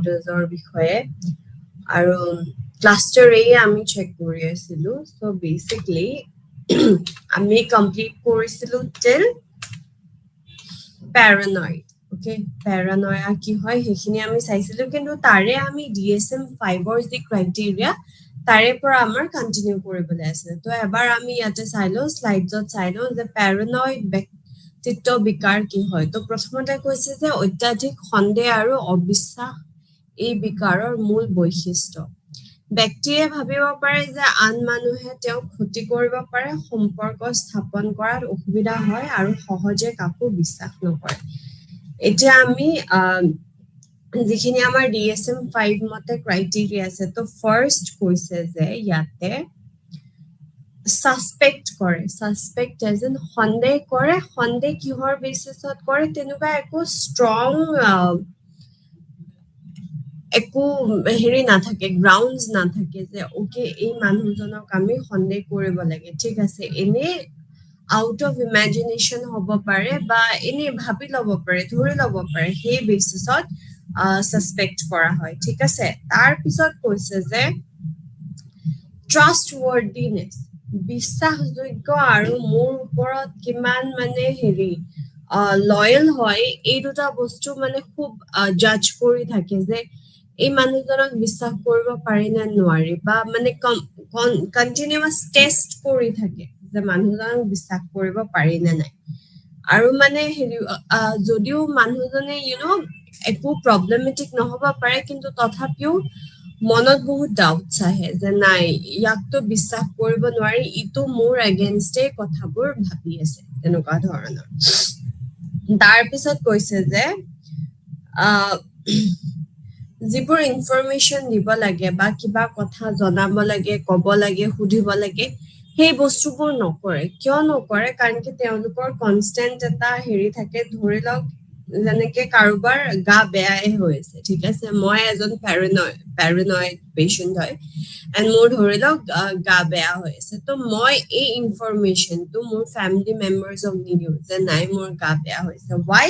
ডিসঅৰ্ডাৰ্ছৰ বিষয়ে আৰু ক্লাষ্টাৰ এ আমি চেক কৰি আছিলো সো বেসিক্যালি আমি কমপ্লিট কৰিছিলো টিল paranoid okay paranoia কি হয় হেখিনি আমি চাইছিলো কিন্তু তাৰে আমি DSM-5 ৰ যি ক্ৰাইটেৰিয়া তাৰে পৰা আমাৰ কন্টিনিউ কৰিবলৈ আছে তো এবাৰ আমি ইয়াতে চাইলো স্লাইডছত চাইলো যে paranoid ব্যক্তিত্ব বিকাৰ কি হয় তো প্ৰথমতে কৈছে যে অত্যাধিক সন্দেহ আৰু অবিশ্বাস এই বিকাৰৰ মূল বৈশিষ্ট্য ব্যক্তিয়ে ভাবিব পাৰে যে আন মানুহে তেওঁক ক্ষতি কৰিব পাৰে সম্পৰ্ক স্থাপন কৰাত অসুবিধা হয় আৰু সহজে কাকো বিশ্বাস নকৰে এতিয়া আমি যিখিনি আমাৰ DSM-5 মতে ক্ৰাইটেৰিয়া আছে তো ফাৰ্স্ট কৈছে যে ইয়াতে সাসপেক্ট এজ ইন সন্দেহ কিহৰ বেচিছত কৰে তেনেকুৱা একো ষ্ট্ৰং একো হেৰি নাথাকে গ্ৰাউণ্ডছ নাথাকে যে ওকে এই মানুহজনক আমি সন্দেহ কৰিব লাগে ঠিক আছে এনে আউট অফ ইমাজিনেশন হ'ব পাৰে বা এনে ভাবি ল'ব পাৰে ধৰি ল'ব পাৰে সেই বেচিছত সাসপেক্ট কৰা হয় ঠিক আছে তাৰ পিছত কৈছে যে ট্ৰাষ্টৱৰ্ডিনেছ বিশ্বাসযোগ্য আৰু মোৰ ওপৰত কিমান মানে হেৰি লয়েল হয় এই দুটা বস্তু মানে খুব জাজ কৰি থাকে যে এই মানুহজনক বিশ্বাস কৰিব পাৰি না নোৱাৰি বা মানে কন্টিনিউয়াস টেষ্ট কৰি থাকে যে মানুহজনক বিশ্বাস কৰিব পাৰি না নাই আৰু মানে হেৰি যদিও মানুহজনে একো প্ৰবলেমেটিক নহব পাৰে কিন্তু তথাপিও মনত বহুত ডাউটছ আহে যে নাই ইয়াকতো বিশ্বাস কৰিব নোৱাৰি ইটো মোৰ এগেইনষ্টে কথাবোৰ ভাবি আছে তেনেকুৱা ধৰণৰ তাৰ পিছত কৈছে যে যিবোৰ ইনফৰমেশন দিব লাগে বা কিবা কথা জনাব লাগে ক'ব লাগে সুধিব লাগে সেই বস্তুবোৰ নকৰে কিয় নকৰে কাৰণ কি তেওঁলোকৰ কনষ্টেন্ট এটা হেৰি থাকে ধৰি লওক যেনেকে কাৰোবাৰ গা বেয়াই হৈছে ঠিক আছে মই এজন paranoid patient হয় and মোৰ ধৰি লওক গা বেয়া হৈছে তো মই এই ইনফৰমেশনটো মোৰ ফ্যামিলি মেম্বাৰ্ছক নিদিওঁ যে নাই মোৰ গা বেয়া হৈছে why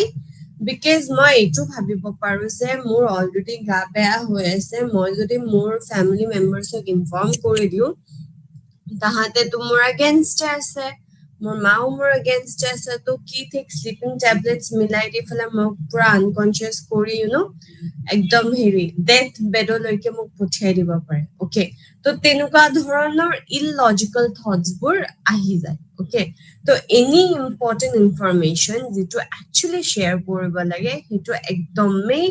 because মই এইটো ভাবিব পাৰো যে মোৰ অলৰেডি গা বেয়া হৈ আছে মই যদি মোৰ ফ্যামিলি মেম্বাৰ্ছক ইনফৰ্ম কৰি দিওঁ তাহাতে তো মোৰ এগেইনষ্ট আছে মোৰ মাও মোৰ এগেইনষ্ট আছে তো কি ঠিক স্লিপিং টেবলেটস মিলাই দি ফলে মোক পুৰা আনকনশিয়াস কৰি একদম হেৰি ডেথ বেডলৈকে মোক পঠিয়াই দিব পাৰে ওকে তো তেনেকুৱা ধৰণৰ ইললজিক্যাল থটস বোৰ আহি যায় ওকে তো এনি ইম্পৰ্টেন্ট ইনফৰমেশন যেটো একচুয়ালি শেয়াৰ কৰিব লাগে হেটো একদমই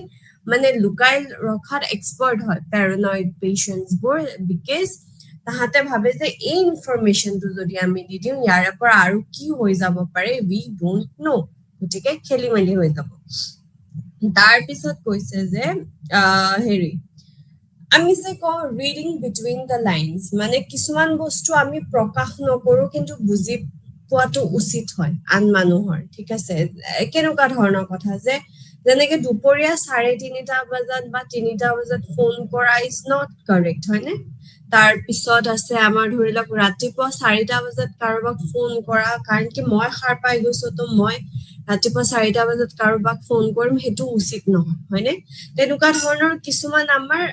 মানে লুকাই ৰখাত এক্সপাৰ্ট হয় paranoid patients বোৰ because তাহাতে ভাবে যে এই ইনফৰমেশনটো যদি আমি দি দিওঁ ইয়াৰ পৰা আৰু কি হৈ যাব পাৰে we don't know গতিকে খেলিমেলি হৈ যাব তাৰ পিছত কৈছে যে হেৰি আমি যে কওঁ ৰিডিং বিটুইন দ্য লাইনস মানে কিছুমান বস্তু আমি প্ৰকাশ নকৰো কিন্তু বুজি পোৱাটো উচিত হয় আন মানুহৰ ঠিক আছে কেনেকুৱা ধৰণৰ কথা যে যেনেকে দুপৰীয়া 3:30 বজাত বা 3টা বজাত ফোন কৰা ইজ নট কাৰেক্ট হয়নে তাৰ পিছত আছে আমাৰ ধৰি লওক ৰাতিপুৱা 4টা বজাত কাৰোবাক ফোন কৰা কাৰণ কি মই খাৰ পাই গৈছো তো মই ৰাতিপুৱা 4টা বজাত কাৰোবাক ফোন কৰিম হেতু উচিত নহয় হয়নে তেনেকুৱা ধৰণৰ কিছুমান আমাৰ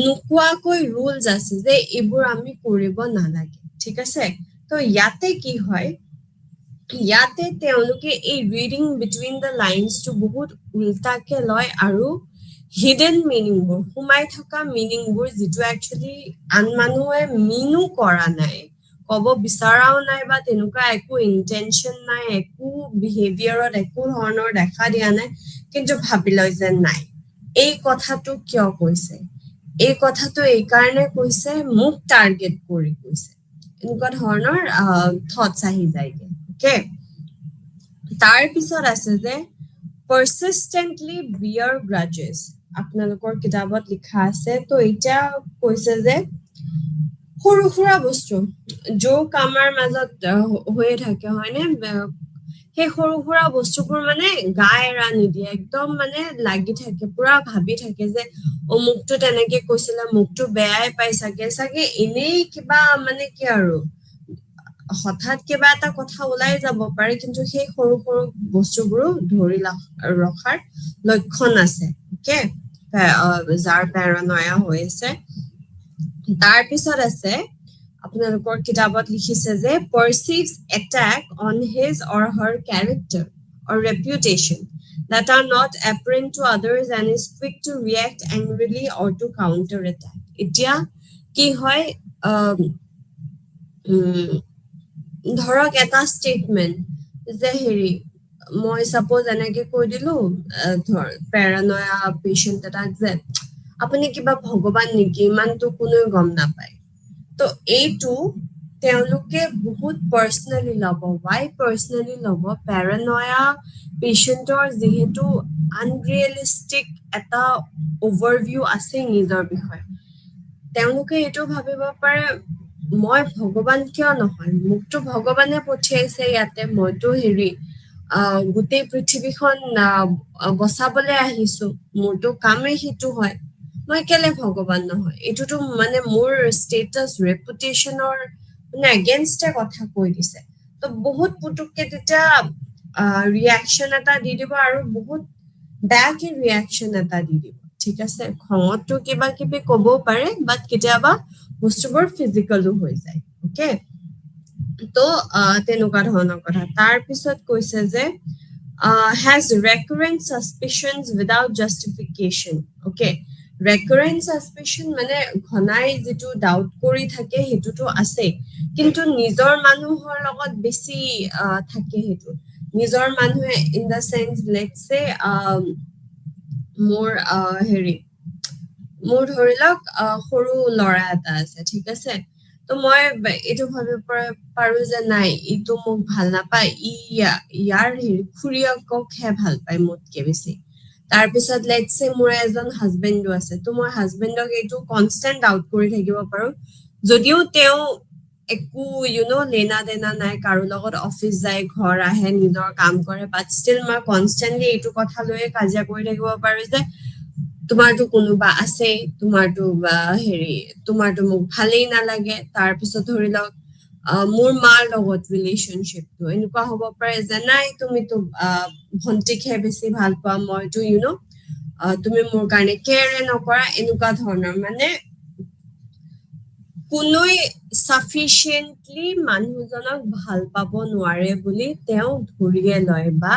নুকুৱাকৈ ৰুলছ আছে যে এইবোৰ আমি কৰিব নালাগে ঠিক আছে তো ইয়াতে কি হয় ইয়াতে তেওঁলোকে এই reading between the lines to বহুত উল্টাকে লয় আৰু হিডেন মিনিংবোৰ সোমাই থকা মিনিংবোৰ যেটো একচুয়ালি আন মানুহে মিনু কৰা নাই কব বিচাৰাও নাই বা তেনেকুৱা একো ইন্টেনশন নাই একো বিহেভিয়ৰত একো ধৰণৰ দেখা দিয়া নাই কিন্তু ভাবি লয় যে নাই এই কথাটো কিয় কৈছে এই কথাটো এই কাৰণে কৈছে মোক টাৰ্গেট কৰি কৈছে এনেকুৱা ধৰণৰ থটস আহি যায় ওকে তাৰ পিছত আছে যে persistently bear grudges আপোনালোকৰ কিতাপত লিখা আছে তো এটা কৈছে যে সৰু সৰু বস্তু জোক আমাৰ মাজত হৈ থাকে হয়নে সেই সৰু সৰু বস্তুবোৰ মানে গায় ৰানি দিয়ে একদম মানে লাগি থাকে পুৰা ভাবি থাকে যে অমুকটো তেনেকে কৈছিলে মুকটো বেয়াই পাইছাগে সাগে এনেই কিবা মানে কি আৰু হঠাৎ কিবা এটা কথা ওলাই যাব পাৰে কিন্তু সেই সৰু সৰু বস্তুবোৰ ধৰি ৰখাৰ লক্ষণ আছে ওকে যাৰ প্যাৰানয়া হৈছে তাৰ পিছত আছে আপোনালোকৰ কিতাপত লিখিছে যে perceives attack on his or her character or reputation that are not apparent to others and is quick to react angrily or to counter attack. এতিয়া কি হয় ধৰক এটা ষ্টেটমেন্ট যে হেৰি মই সাপোজ এনেকে কৈ দিলো ধৰ প্যাৰানয়া পেশেন্ট এটাক যে আপুনি কিবা ভগৱান নেকি ইমানটো কোনেও গম নাপায় তো এইটো তেওঁলোকে বহুত পাৰ্সনালি ল'ব why পাৰ্সনালি ল'ব প্যাৰানয়া পেশেন্টৰ যেহেতু আনৰিয়েলিষ্টিক এটা ওভাৰভিউ আছে নিজৰ বিষয়ে তেওঁলোকে এইটো ভাবিব পাৰে মই ভগৱান কিয় নহয় মোকতো ভগৱানে পঠিয়াইছে ইয়াতে মইতো হেৰি গোটেই পৃথিৱীখন বচাবলৈ আহিছো মোৰতো কামেই সেইটো হয় মই কেলে ভগৱান নহয় এইটোতো মানে মোৰ ষ্টেটাছ ৰেপুটেশ্যনৰ মানে এগেইনষ্টে কথা কৈ দিছে তো বহুত পুতুককে তেতিয়া ৰিয়াকশ্যন এটা দি দিব আৰু বহুত বেয়াকে ৰিয়াকশ্যন এটা দি দিব ঠিক আছে খঙতো কিবা কিবি ক'ব পাৰে বাট কেতিয়াবা বস্তুবোৰ ফিজিকেলো হৈ যায় ওকে তো তেনেকুৱা ধৰণৰ কথা তাৰ পিছত কৈছে যে has recurrent suspicions without justification okay recurrent suspicion মানে ঘনাই যেটো ডাউট কৰি থাকে হেতুটো আছে কিন্তু নিজৰ মানুহৰ লগত বেছি থাকে হেতু নিজৰ মানুহে in the sense let's say মোৰ হেৰি মোৰ ধৰি লওক সৰু লৰা এটা আছে ঠিক আছে তো মই এইটো ভাবিব পাৰো যে নাই ইটো মোক ভাল নাপায় ইয়াৰ খুৰীয়েককহে ভাল পায় মোতকে বেছি তাৰ পিছত লেটস সে মোৰ এজন হাজবেণ্ডো আছে তো মই হাজবেণ্ডক এইটো কনষ্টেন্ট ডাউট কৰি থাকিব পাৰো যদিও তেওঁ একো লেনা দেনা নাই কাৰো লগত অফিচ যায় ঘৰ আহে নিজৰ কাম কৰে বাট ষ্টিল মই কনষ্টেন্টলি এইটো কথা লৈয়ে কাজিয়া কৰি থাকিব পাৰো যে তোমাৰটো কোনোবা আছে তোমাৰটো হেৰি তোমাৰটো মোক ভালেই নালাগে তাৰ পিছত ধৰি লওক মোৰ মাৰ লগত ৰিলেশনশ্বিপটো এনেকুৱা হ'ব পাৰে যে নাই তুমিতো ভন্টিকহে বেছি ভাল পোৱা মইতো তুমি মোৰ কাৰণে কেয়াৰে নকৰা এনেকুৱা ধৰণৰ মানে কোনোই সাফিচিয়েন্টলি মানুহজনক ভাল পাব নোৱাৰে বুলি তেওঁ ধৰিয়ে লয় বা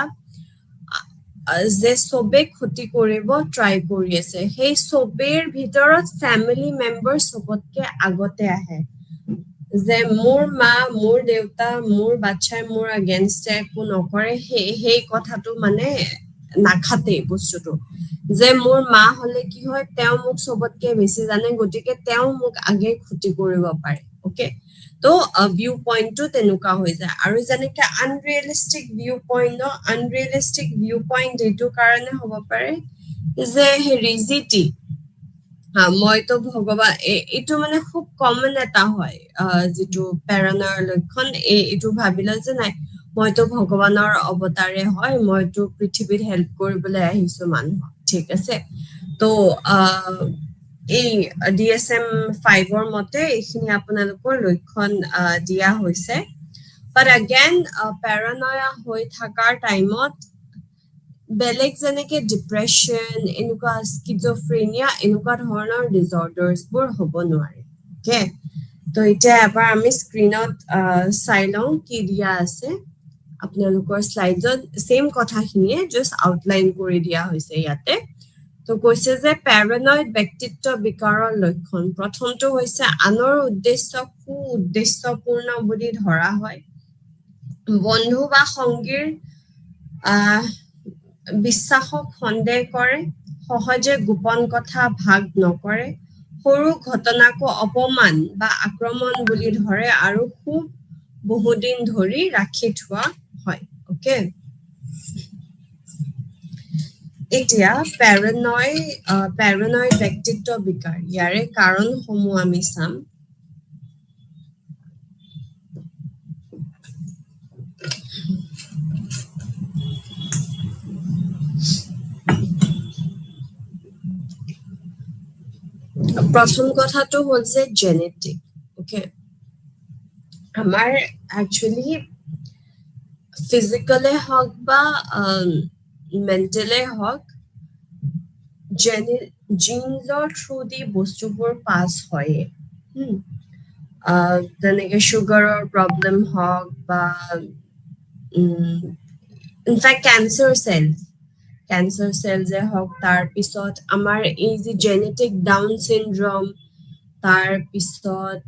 যে সবে ক্ষতি কৰিব ট্ৰাই কৰি আছে সেই সবেৰ ভিতৰত ফ্যামিলি মেম্বাৰ সবতকে আগতে আহে যে মোৰ মা মোৰ দেউতা মোৰ বাচ্চাই মোৰ এগেইনষ্টে একো নকৰে সেই কথাটো মানে নাখাতে বস্তুটো যে মোৰ মা হলে কি হয় তেওঁ মোক সবতকে বেছি জানে গতিকে তেওঁ মোক আগে ক্ষতি কৰিব পাৰে ওকে তো ভিউ পইণ্টটো তেনেকুৱা হৈ যায় আৰু যেনেকে আনৰিয়েলিষ্টিক ভিউ পইণ্ট এইটো কাৰণে হ'ব পাৰে যে হেৰিজিটি মইতো ভগৱান এইটো মানে খুব কমন এটা হয় যিটো প্যাৰানয়াৰ লক্ষণ এইটো ভাবিলে যে নাই মইতো ভগৱানৰ অৱতাৰে হয় মইতো পৃথিৱীত হেল্প কৰিবলৈ আহিছো মানুহক ঠিক আছে তো এই DSM-5 ৰ মতে এইখিনি আপোনালোকৰ লক্ষণ দিয়া হৈছে বাট এগেইন প্যাৰানয়া হৈ থকাৰ টাইমত বেলেগ যেনেকে ডিপ্ৰেছন এনেকুৱা স্কিজোফ্ৰেনিয়া এনেকুৱা ধৰণৰ ডিসঅৰ্ডাৰ্স বোৰ হ'ব নোৱাৰে ওকে তো এতিয়া এবাৰ আমি স্ক্ৰিনত চাই লওঁ কি দিয়া আছে আপোনালোকৰ স্লাইডত সেম কথাখিনিয়ে জাস্ট আউটলাইন কৰি দিয়া হৈছে ইয়াতে তো কৈছে যে প্যাৰানয়েড ব্যক্তিত্ব বিকাৰৰ লক্ষণ প্ৰথমটো হৈছে আনৰ উদ্দেশ্য কু উদ্দেশ্যপূৰ্ণ বুলি ধৰা হয় বন্ধু বা সংগীৰ বিশ্বাসক সন্দেহ কৰে সহজে গোপন কথা ভাগ নকৰে সৰু ঘটনাকো অপমান বা আক্ৰমণ বুলি ধৰে আৰু খুব বহুদিন ধৰি ৰাখি থোৱা হয় ওকে এতিয়া প্যাৰানয়েড ব্যক্তিত্ব বিকাৰ ইয়াৰে কাৰণসমূহ আমি চাম প্ৰথম কথাটো হ'ল যে জেনেটিক ওকে আমাৰ একচুয়ালি ফিজিক্যালে হওক বা মেন্টালে হওক জিনছৰ থ্ৰু দি বস্তুবোৰ পাছ হয় যেনেকে সুগাৰৰ প্ৰব্লেম হওক বা ইনফেক্ট কেঞ্চাৰ চেলছে হওক তাৰপিছত আমাৰ এই যি জেনেটিক ডাউন চিনড্ৰম তাৰপিছত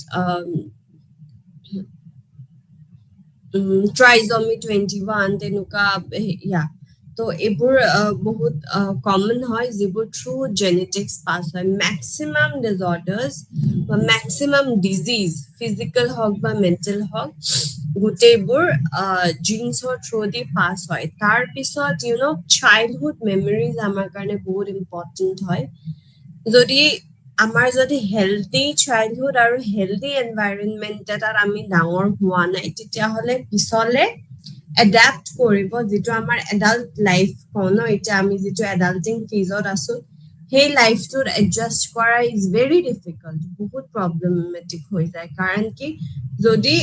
ট্ৰাইজমি 21 তেনেকুৱা ইয়া তো এইবোৰ বহুত কমন হয় যিবোৰ থ্ৰু জেনেটিক্স পাছ হয় মেক্সিমাম ডিজঅৰ্ডাৰ্ছ বা মেক্সিমাম ডিজিজ ফিজিকেল হওক বা মেণ্টেল হওক গোটেইবোৰ জিন্সৰ থ্ৰু দি পাছ হয় তাৰপিছত চাইল্ডহুড মেমৰিজ আমাৰ কাৰণে বহুত ইম্পৰ্টেণ্ট হয় যদি আমাৰ যদি হেল্ডি চাইল্ডহুড আৰু হেল্ডি এনভাইৰনমেণ্ট এটাত আমি ডাঙৰ হোৱা নাই তেতিয়াহ'লে পিছলে এডাপ্ট কৰিব যিটো আমাৰ এডাল্ট লাইফ কওঁ ন এতিয়া আমি যিটো এডাল্টিং ফেজত আছো সেই লাইফটোত এডজাষ্ট কৰা ইজ ভেৰি ডিফিকাল্ট বহুত প্ৰব্লেমেটিক হৈ যায় কাৰণ কি যদি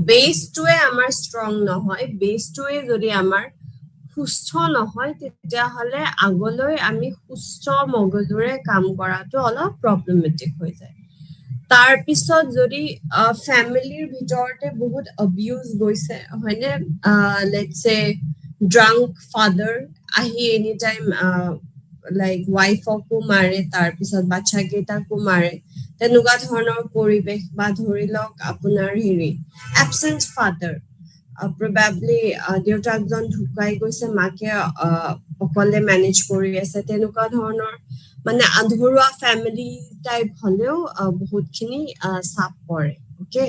বেছটোৱে আমাৰ ষ্ট্ৰং নহয় বেছটোৱে যদি আমাৰ সুস্থ নহয় তেতিয়াহ'লে আগলৈ আমি সুস্থ মগজুৰে কাম কৰাটো অলপ প্ৰব্লেমেটিক হৈ যায় তাৰপিছত যদি ফেমিলিৰ ভিতৰতে বহুত অবিউজ গৈছে হয়নে লেটছে ড্ৰাংক ফাদাৰ আহি এনি টাইম লাইক ৱাইফকো মাৰে তাৰপিছত বাচ্চাকেইটাকো মাৰে তেনেকুৱা ধৰণৰ পৰিৱেশ বা ধৰি লওক আপোনাৰ এবচেণ্ট ফাদাৰ প্ৰবেবলি দেউতাকজন ঢুকাই গৈছে মাকে অকলে মেনেজ কৰি আছে তেনেকুৱা ধৰণৰ মানে আধৰুৱা ফেমিলি টাইপ হলেও বহুতখিনি চাপ পৰে অ'কে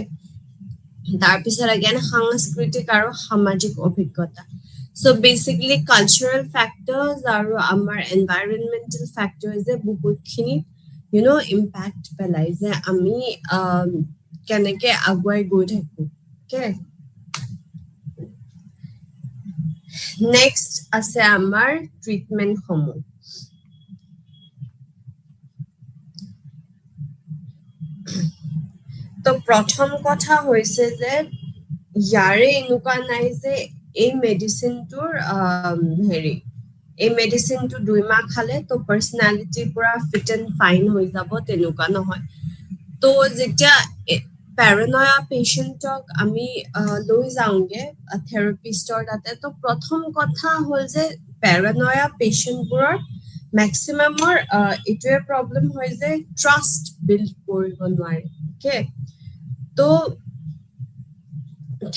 তাৰপিছত এগেইন সাংস্কৃতিক আৰু সামাজিক অভিজ্ঞতা চ' বেচিকেলি কালচাৰেল ফেক্টৰ্ছ আৰু আমাৰ এনভাইৰনমেণ্টেল ফেক্টৰ্ছে বহুতখিনি ইম্পেক্ট পেলাই যে আমি কেনেকে আগুৱাই গৈ থাকো অ'কে নেক্সট আছে আমাৰ ট্ৰিটমেণ্টসমূহ তো প্ৰথম কথা হৈছে যে ইয়াৰে এনেকুৱা নাই যে এই মেডিচিনটোৰ এই মেডিচিনটো 2 মাহ খালে তো পাৰ্চনেলিটি পুৰা ফিট এণ্ড ফাইন হৈ যাব তেনেকুৱা নহয় তো যেতিয়া পেৰানয়া পেচেণ্টক আমি লৈ যাওঁগে থেৰাপিষ্টৰ তাতে তো প্ৰথম কথা হ'ল যে পেৰানয়া পেচেণ্টবোৰৰ মেক্সিমামৰ এইটোৱে প্ৰব্লেম হয় যে ট্ৰাষ্ট বিল্ড কৰিব নোৱাৰে অ'কে তো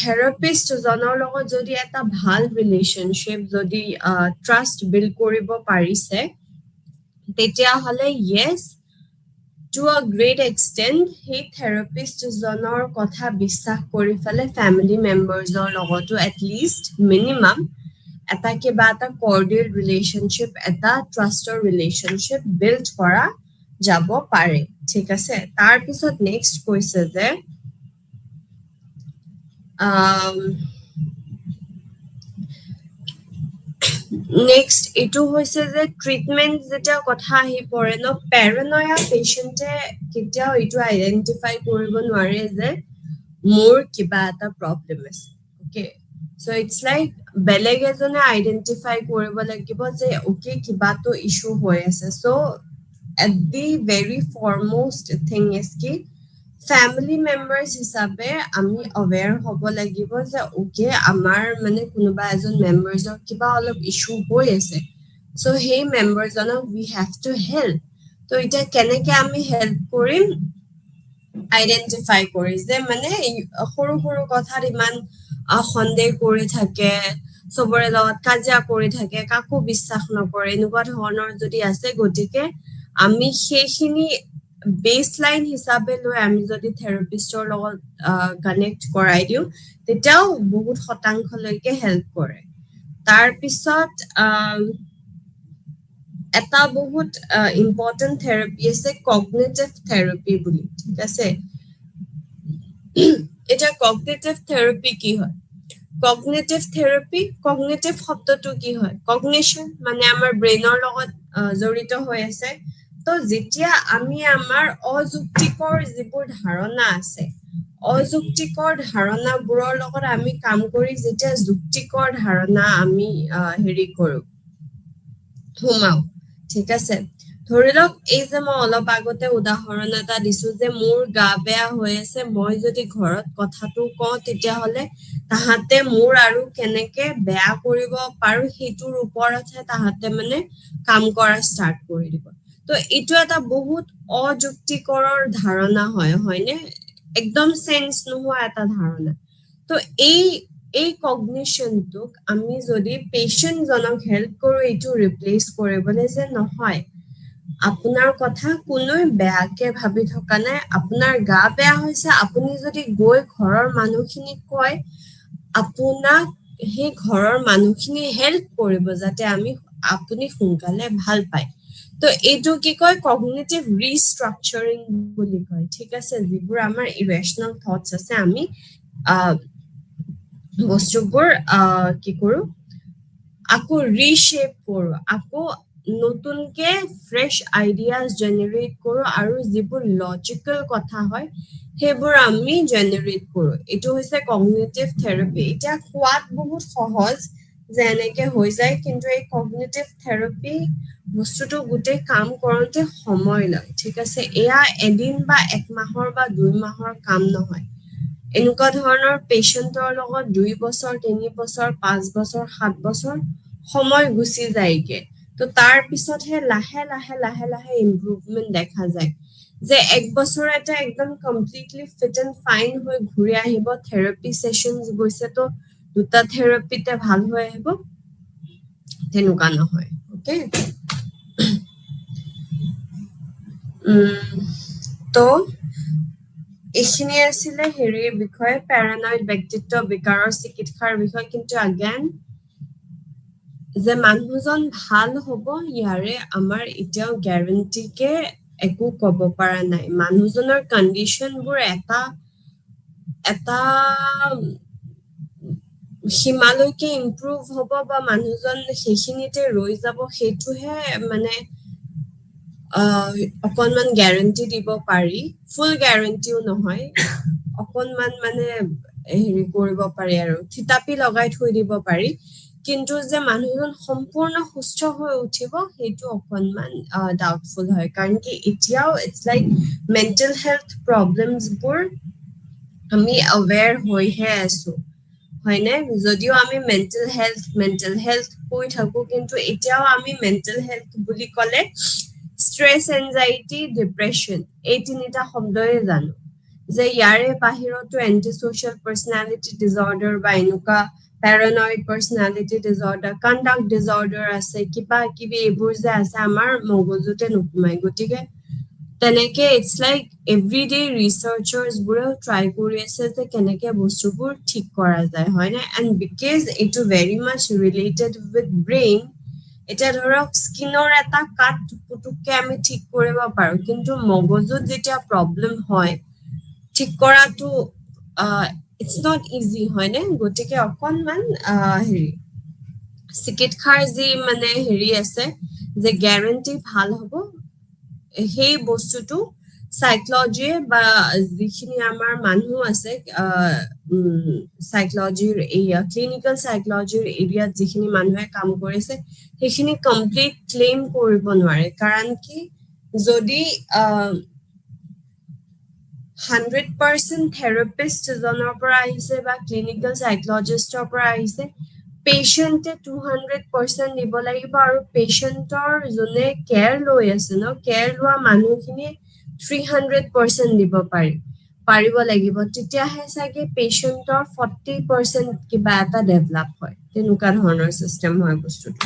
থেৰাপিষ্ট জনৰ লগত যদি এটা ভাল ৰিলেশ্যনশ্বিপ যদি ট্ৰাষ্ট বিল্ড কৰিব পাৰিছে তেতিয়াহ'লে yes to a great extent সেই থেৰাপিষ্টজনৰ কথা বিশ্বাস কৰি পেলাই ফেমিলি মেম্বাৰ্ছৰ লগতো এটলিষ্ট মিনিমাম এটা কিবা এটা কৰ্ডিয়েল ৰিলেশ্যনশ্বিপ এটা ট্ৰাষ্টৰ ৰিলেশ্যনশ্বিপ বিল্ড কৰা যাব পাৰে ঠিক আছে তাৰপিছত নেক্সট কৈছে যে নেক্সট এইটো হৈছে যে ট্ৰিটমেণ্ট যেতিয়া কথা আহি পৰে ন পেৰানয়া পেচেণ্টে কেতিয়াও এইটো আইডেণ্টিফাই কৰিব নোৱাৰে যে মোৰ কিবা এটা প্ৰব্লেম আছে অ'কে চ' ইটছ লাইক বেলেগ এজনে আইডেণ্টিফাই কৰিব লাগিব যে অ'কে কিবাটো ইছ্যু হৈ আছে so' at the very foremost thing is কি ফেমিলি মেম্বাৰ্ছ হিচাপে আমি অৱেৰ হ'ব লাগিব যে অ'কে আমাৰ মানে কোনোবা এজন মেম্বাৰ্ছৰ কিবা অলপ ইছ্যু হৈ আছে চ' সেই মেম্বাৰজনক উই হেভ টু হেল্প তো এতিয়া কেনেকে আমি হেল্প কৰিম আইডেণ্টিফাই কৰি যে মানে সৰু সৰু কথাত ইমান সন্দেহ কৰি থাকে চবৰে লগত কাজিয়া কৰি থাকে কাকো বিশ্বাস নকৰে এনেকুৱা ধৰণৰ যদি আছে গতিকে আমি সেইখিনি বেছ লাইন হিচাপে লৈ আমি যদি থেৰাপিষ্টৰ লগত কানেক্ট কৰাই দিওঁ তেতিয়াও বহুত শতাংশলৈকে হেল্প কৰে তাৰপিছত এটা বহুত ইম্পৰ্টেণ্ট থেৰাপি আছে কগনিটিভ থেৰাপি বুলি ঠিক আছে এটা কগনিটিভ থেৰাপি কি হয় কগনিটিভ থেৰাপি কগনিটিভ শব্দটো কি হয় কগনিশ্যন মানে আমাৰ ব্ৰেইনৰ লগত জড়িত হৈ আছে তো যেতিয়া আমি আমাৰ অযুক্তিকৰ যিবোৰ ধাৰণা আছে অযুক্তিকৰ ধাৰণাবোৰৰ লগত আমি কাম কৰি যেতিয়া যুক্তিকৰ ধাৰণা আমি হেৰি কৰোঁ সোমাও ঠিক আছে ধৰি লওক এই যে মই অলপ আগতে উদাহৰণ এটা দিছো যে মোৰ গা বেয়া হৈ আছে, মই যদি ঘৰত কথাটো কওঁ তেতিয়াহ'লে তাহাঁতে মোৰ আৰু কেনেকে বেয়া কৰিব পাৰো সেইটোৰ ওপৰতহে তাহাঁতে মানে কাম কৰা ষ্টাৰ্ট কৰি দিব। তো এইটো এটা বহুত অযুক্তিকৰৰ ধাৰণা হয়নে? একদম চেন্স নোহোৱা এটা ধাৰণা। তো এই কগনিশ্যনটোক আমি যদি পেশেণ্টজনক হেল্প কৰো এইটো ৰিপ্লেচ কৰিবলৈ, যে নহয় আপোনাৰ কথা কোনোৱে বেয়াকে ভাবি থকা নাই, আপোনাৰ গা বেয়া হৈছে, আপুনি যদি গৈ ঘৰৰ মানুহখিনিক কয় আপোনাক সেই ঘৰৰ মানুহখিনি হেল্প কৰিব যাতে আপুনি সোনকালে ভাল পায়। তো এইটো কি কয় কগনিটিভ ৰিষ্ট্ৰাকচাৰিং বুলি কয়, ঠিক আছে? যিবোৰ আমাৰ ইৰেচনেল থটছ আছে আমি বস্তুবোৰ কি কৰো আকৌ ৰিশেপ কৰো, আকৌ নতুনকে ফ্ৰেছ আইডিয়াজ জেনেৰেট কৰো আৰু যিবোৰ লজিকেল কথা হয় সেইবোৰ আমি জেনেৰেট কৰো। এইটো হৈছে কগনিটিভ থেৰাপি। এতিয়া কোৱাত বহুত সহজ যে এনেকে হৈ যায়, কিন্তু এই কগনিটিভ থেৰাপি বস্তুটো গোটেই কাম কৰোতে সময় লয়, ঠিক আছে? এয়া এদিন বা 1 মাহৰ বা 2 মাহৰ কাম নহয়। এনেকুৱা ধৰণৰ পেশেণ্টৰ লগত 2 বছৰ 3 বছৰ 5 বছৰ 7 বছৰ সময় গুচি যায়গে। তো তাৰ পিছতহে লাহে লাহে লাহে লাহে ইমপ্ৰুভমেন্ট দেখা যায়, যে 1 বছৰ এটা একদম কমপ্লিটলি ফিট এণ্ড ফাইন হৈ ঘূৰি আহিব, থেৰাপি সেশনছ গৈছে তো 2টা থেৰাপিতে ভাল হৈ আহিব, তেনেকুৱা নহয়। ওকে, তো এইখিনি আছিলে হেৰিৰ বিষয়ে, পেৰানয়েড ব্যক্তিত্ব বিকাৰৰ চিকিৎসাৰ বিষয়ে। কিন্তু আগেন যে মানুহজন ভাল হ'ব ইয়াৰে আমাৰ এতিয়াও গ্যাৰান্টিকে একো ক'ব পৰা নাই। মানুহজনৰ কণ্ডিশনবোৰ এটা সীমালৈকে ইমপ্ৰুভ হ'ব বা মানুহজন সেইখিনিতে ৰৈ যাব, সেইটোহে মানে অকণমান গ্যাৰান্টি দিব পাৰি। ফুল গ্যাৰান্টিও নহয়, অকণমান মানে হেৰি কৰিব পাৰি আৰু থিতাপি লগাই থৈ দিব পাৰি। কিন্তু যে মানুহজন সম্পূৰ্ণ সুস্থ হৈ উঠিব সেইটো অকণমান ডাউটফুল হয়, কাৰণ কি এতিয়াও ইটছ লাইক মেণ্টেল হেল্থ প্ৰব্লেমছবোৰ আমি অৱেৰ হৈহে আছো, হয়নে? যদিও আমি মেণ্টেল হেল্থ কৈ থাকো, কিন্তু এতিয়াও আমি মেণ্টেল হেল্থ বুলি ক'লে ষ্ট্ৰেছ, এনজাইটি, ডিপ্ৰেশ্যন এই 3টা শব্দই জানো। যে ইয়াৰে বাহিৰতো এন্টি ছ'চিয়েল পাৰ্চনেলিটি ডিজৰ্ডাৰ বা এনেকুৱা পেৰানয়েড পাৰ্চনেলিটি ডিজৰ্ডাৰ, কণ্ডাক্ট ডিজৰ্ডাৰ আছে, কিবা কিবি এইবোৰ যে আছে আমাৰ মগজুতে নোসোমায়। গতিকে তেনেকে ইটছ লাইক এভৰিডে ৰিচাৰ্চাৰ্ছ বোৰেও ট্ৰাই কৰি আছে যে কেনেকে বস্তুবোৰ ঠিক কৰা যায়, হয়নে? এণ্ড বিকজ এইটো very much related with brain. এতিয়া ধৰক স্কিনৰ এটা কাট পুতুককে আমি ঠিক কৰিব পাৰো, কিন্তু মগজুত যেতিয়া প্ৰব্লেম হয় ঠিক কৰাটো ইটছ নট ইজি, হয়নে? গতিকে অকণমান হেৰি চিকিৎসাৰ যি মানে হেৰি আছে যে গ্যাৰান্টি ভাল হ'ব, সেই বস্তুটো সাইকোলজিয়ে বা যিখিনি আমাৰ মানুহ আছে সাইকোলজিৰ এৰিয়া, ক্লিনিকেল সাইকোলজিৰ এৰিয়াত যিখিনি মানুহে কাম কৰিছে সেইখিনি কমপ্লিট ক্লেইম কৰিব নোৱাৰে। কাৰণ কি যদি 100% থেৰাপিষ্ট এজনৰ পৰা আহিছে বা ক্লিনিকেল সাইকোলজিষ্টৰ পৰা আহিছে, পেশেণ্টে 200% দিব লাগিব, আৰু পেশেণ্টৰ যোনে কেয়াৰ লৈ আছে কেয়াৰ লোৱা মানুহখিনিয়ে 300% দিব পাৰিব লাগিব। তেতিয়াহে চাগে পেশেণ্টৰ 40% কিবা এটা ডেভেলপ হয়, তেনেকুৱা ধৰণৰ চিষ্টেম হয় বস্তুটো।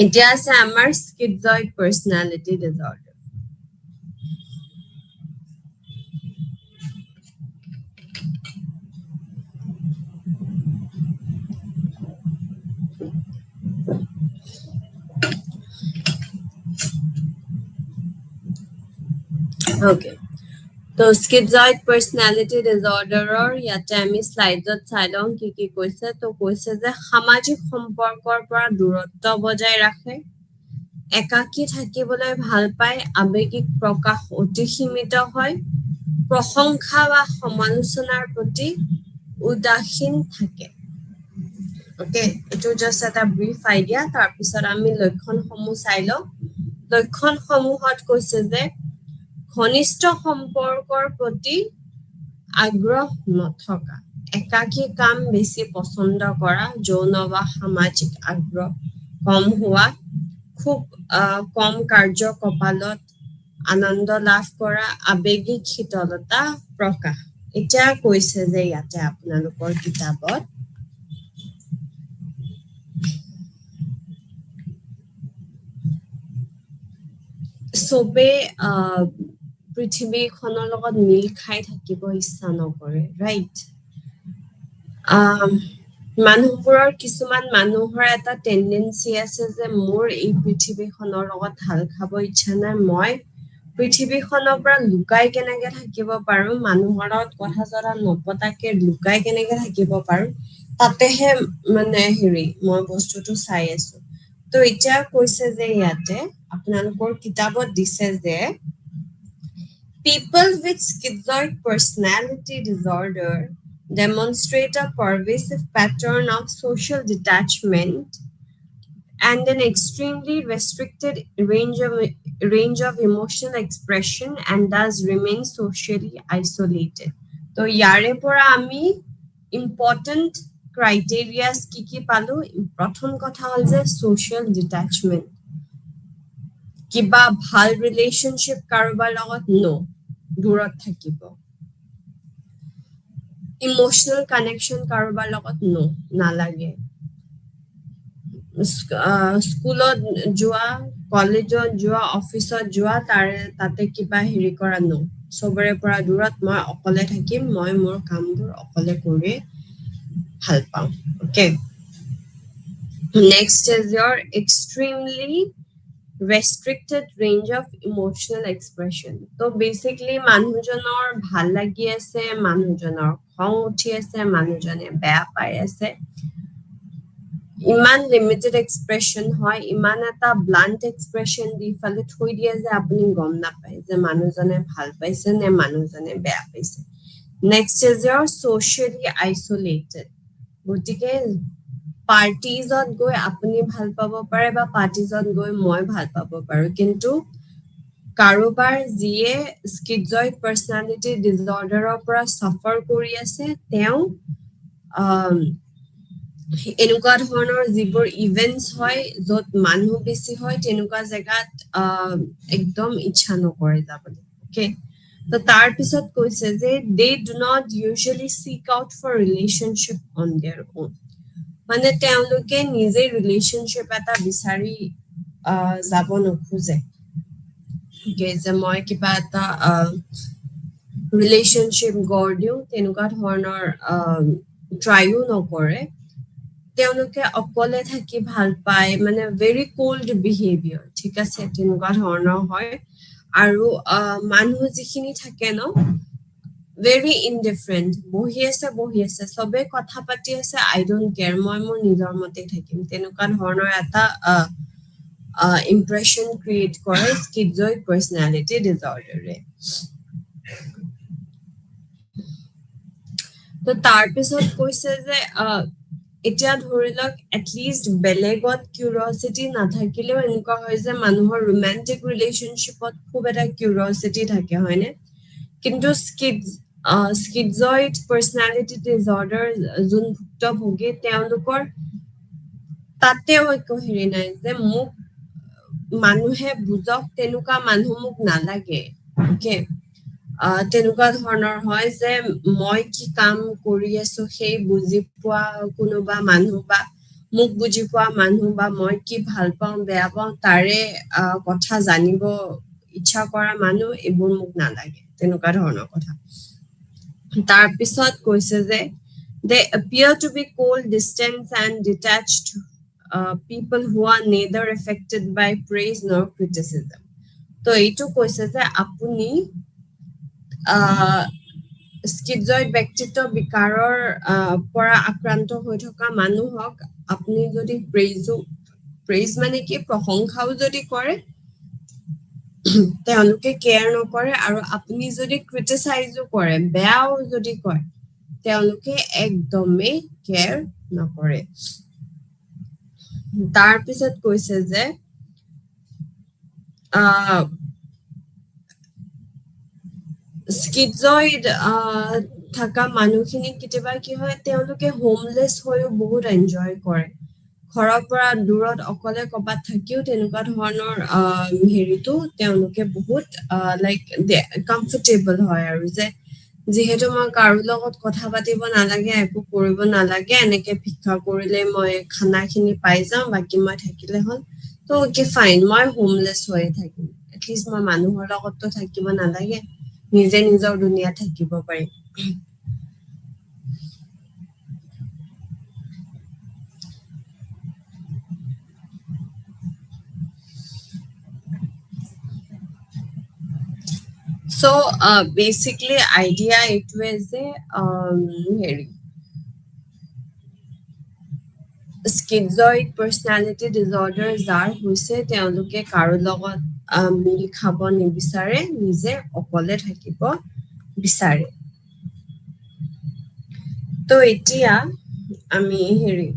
এতিয়া আছে আমাৰ স্কিজয়েড পাৰ্চনেলিটি ডিজৰ্ডাৰ। ওকে, তো স্কিজয়েড পাৰ্চনেলিটি ডিজৰ্ডাৰৰ ইয়াতে আমি স্লাইডত চাই লওঁ কি কি কৈছে। তো কৈছে যে সামাজিক সম্পৰ্কৰ পৰা দূৰত্ব বজাই ৰাখে, একাকী থাকিবলৈ ভাল পায়, আৱেগিক প্ৰকাশ অতি সীমিত হয়, প্ৰশংসা বা সমালোচনাৰ প্ৰতি উদাসীন থাকে। ওকে, এইটো জাষ্ট এটা ব্ৰিফ আইডিয়া। তাৰপিছত আমি লক্ষণসমূহ চাই লওঁ। লক্ষণসমূহত কৈছে যে ঘনিষ্ঠ সম্পৰ্কৰ প্ৰতি আগ্ৰহ নথকা, একাকী কাম বেছি পছন্দ কৰা, যৌন বা সামাজিক আগ্ৰহ কম হোৱা, খুব কম কাৰ্য কপালত আনন্দ লাভ কৰা, আৱেগিক শীতলতা প্ৰকাশ। এতিয়া কৈছে যে ইয়াতে আপোনালোকৰ কিতাপত চবে পৃথিৱীখনৰ লগত মিল খাই থাকিব ইচ্ছা নকৰে, ৰাইট? মানুহবোৰৰ কিছুমান মানুহৰ এটা টেণ্ডেঞ্চি আছে যে মোৰ এই পৃথিৱীখনৰ লগত ঢাল খাব ইচ্ছা নাই, মই পৃথিৱীখনৰ পৰা লুকাই কেনেকে থাকিব পাৰো, মানুহৰ লগত কথা জৰা নপতাকে লুকাই কেনেকে থাকিব পাৰো, তাতেহে মানে মই বস্তুটো চাই আছো। তো এতিয়া কৈছে যে ইয়াতে আপোনালোকৰ কিতাপত দিছে যে people with schizoid personality disorder demonstrate a pervasive pattern of social detachment and an extremely restricted range of emotional expression and thus remain socially isolated. So yare pora ami important criteria ki palu. Prothom kotha hol je social detachment. Kiba bhal relationship karobar logot no durot thakibo. Emotional connection karobar logot no nalage. স্কুলত যোৱা, কলেজত যোৱা, অফিচত যোৱা, তাতে কিবা হেৰি কৰা নো, চবৰে পৰা দূৰত মই অকলে থাকিম, মই মোৰ কামবোৰ অকলে কৰি ভাল পাওঁ। Okay, next is your extremely restricted range of emotional expression. তো বেসিক্যালি মানুহজনৰ ভাল লাগি আছে, মানুহজনৰ খং উঠি আছে, মানুহজনে বেয়া পাই আছে, ইমান লিমিটেড এক্সপ্ৰেশন হয়, ইমান এটা ব্লান্ট এক্সপ্ৰেশন দি ফালে থৈ দিয়ে যে আপুনি গম নাপায় যে মানুহজনে ভাল পাইছে নে মানুহজনে বেয়া পাইছে। Next is your socially isolated. গতিকে পাৰ্টিজত গৈ আপুনি ভাল পাব পাৰে বা পাৰ্টিজত গৈ মই ভাল পাব পাৰো, কিন্তু কাৰোবাৰ যিয়ে স্কিজয়েড পাৰ্চনেলিটি ডিসঅৰ্ডাৰৰ পৰা সাফাৰ কৰি আছে, তেওঁ এনেকুৱা ধৰণৰ যিবোৰ ইভেন্টস হয় য'ত মানুহ বেছি হয়, তেনেকুৱা জেগাত একদম ইচ্ছা নকৰে যাবলৈ। ওকে, তো তাৰ পিছত কৈছে যে they do not usually seek out for relationship on their own. মানে তেওঁলোকে নিজে ৰিলেশনশ্বিপ এটা বিচাৰি যাব নোখোজে, যে মই কিবা এটা ৰিলেশনশ্বিপ গঢ় দিওঁ, তেনেকুৱা ধৰণৰ ট্ৰাইও নকৰে। তেওঁলোকে অকলে থাকি ভাল পায়, মানে ভেৰি কোল্ড বিহেভিয়াৰ, ঠিক আছে, তেনেকুৱা ধৰণৰ হয়। আৰু মানুহ যিখিনি থাকে ন, ভেৰি ইনডিফাৰেণ্ট, বহি আছে, চবে কথা পাতি আছে, আই ডোন্ট কেয়াৰ, মই মোৰ নিজৰ মতে থাকিম, তেনেকুৱা ধৰণৰ এটা ইমপ্ৰেশন ক্ৰিয়েট কৰে স্কিজয়েড পাৰ্চনেলিটি ডিসঅৰ্ডাৰে। তো তাৰপিছত কৈছে যে এতিয়া ধৰি লওক এটলিষ্ট বেলেগত কিউৰিয়চিটি নাথাকিলেও এনেকুৱা হয় যে মানুহৰ ৰোমান্টিক ৰিলেশনশ্বিপত খুব এটা কিউৰিয়চিটি থাকে, হয়নে? কিন্তু স্কিজয়েড পাৰ্চনেলিটি ডিসঅৰ্ডাৰ যোন ভুক্তভোগী, তেওঁলোকৰ তাতেও একো হেৰি নাই যে মোক মানুহে বুজক, তেনেকুৱা মানুহ মোক নালাগে। ওকে, তেনেকুৱা ধৰণৰ হয় যে মই কি কাম কৰি আছো সেই বুজি পোৱা কোনোবা মানুহ, বা মোক বুজি পোৱা মানুহ, বা মই কি ভাল পাওঁ বেয়া পাওঁ তাৰে কথা জানিব ইচ্ছা কৰা মানুহ, এইবোৰ মোক নালাগে, তেনেকুৱা ধৰণৰ কথা। তাৰপিছত কৈছে যে they appear to be cold, distant and detached people who are neither affected by praise nor criticism. তো এইটো কৈছে যে আপুনি স্কিজয়েড ব্যক্তিত্ব বিকাৰৰ পৰা আক্ৰান্ত হৈ থকা মানুহক আপুনি যদি প্ৰেইজ মানে কি, প্ৰশংসাও যদি কৰে, তেওঁলোকে কেয়াৰ নকৰে, আৰু আপুনি যদি ক্ৰিটিচাইজো কৰে, বেয়াও যদি কয়, তেওঁলোকে একদমেই কেয়াৰ নকৰে। তাৰপিছত কৈছে যে আহ স্কিজইড থকা মানুহখিনি কেতিয়াবা কি হয় তেওঁলোকে হোমলেছ হৈও বহুত এনজয় কৰে ঘৰৰ পৰা দূৰত অকলে ক'বাত থাকিও তেনেকুৱা ধৰণৰ হেৰিটো তেওঁলোকে বহুত লাইক কমফৰ্টেবল হয় আৰু যে যিহেতু মই কাৰো লগত কথা পাতিব নালাগে একো কৰিব নালাগে এনেকে ভিক্ষা কৰিলে মই খানাখিনি পাই যাওঁ বাকী মই থাকিলে হ'ল ত' অ'কে ফাইন মই হোমলেছ হৈয়ে থাকিম এটলিষ্ট মই মানুহৰ লগততো থাকিব নালাগে নিজে নিজৰ দুনিয়াত থাকিব পাৰিম চ' বেচিকলি আইডিয়া এইটোৱে যে হেৰি স্কিজইড পাৰ্চনেলিটি ডিজৰ্ডাৰ যাৰ হৈছে তেওঁলোকে কাৰো লগত মিল খাব নিবিচাৰে নিজে অকলে থাকিব বিচাৰে ত' এতিয়া আমি হেৰি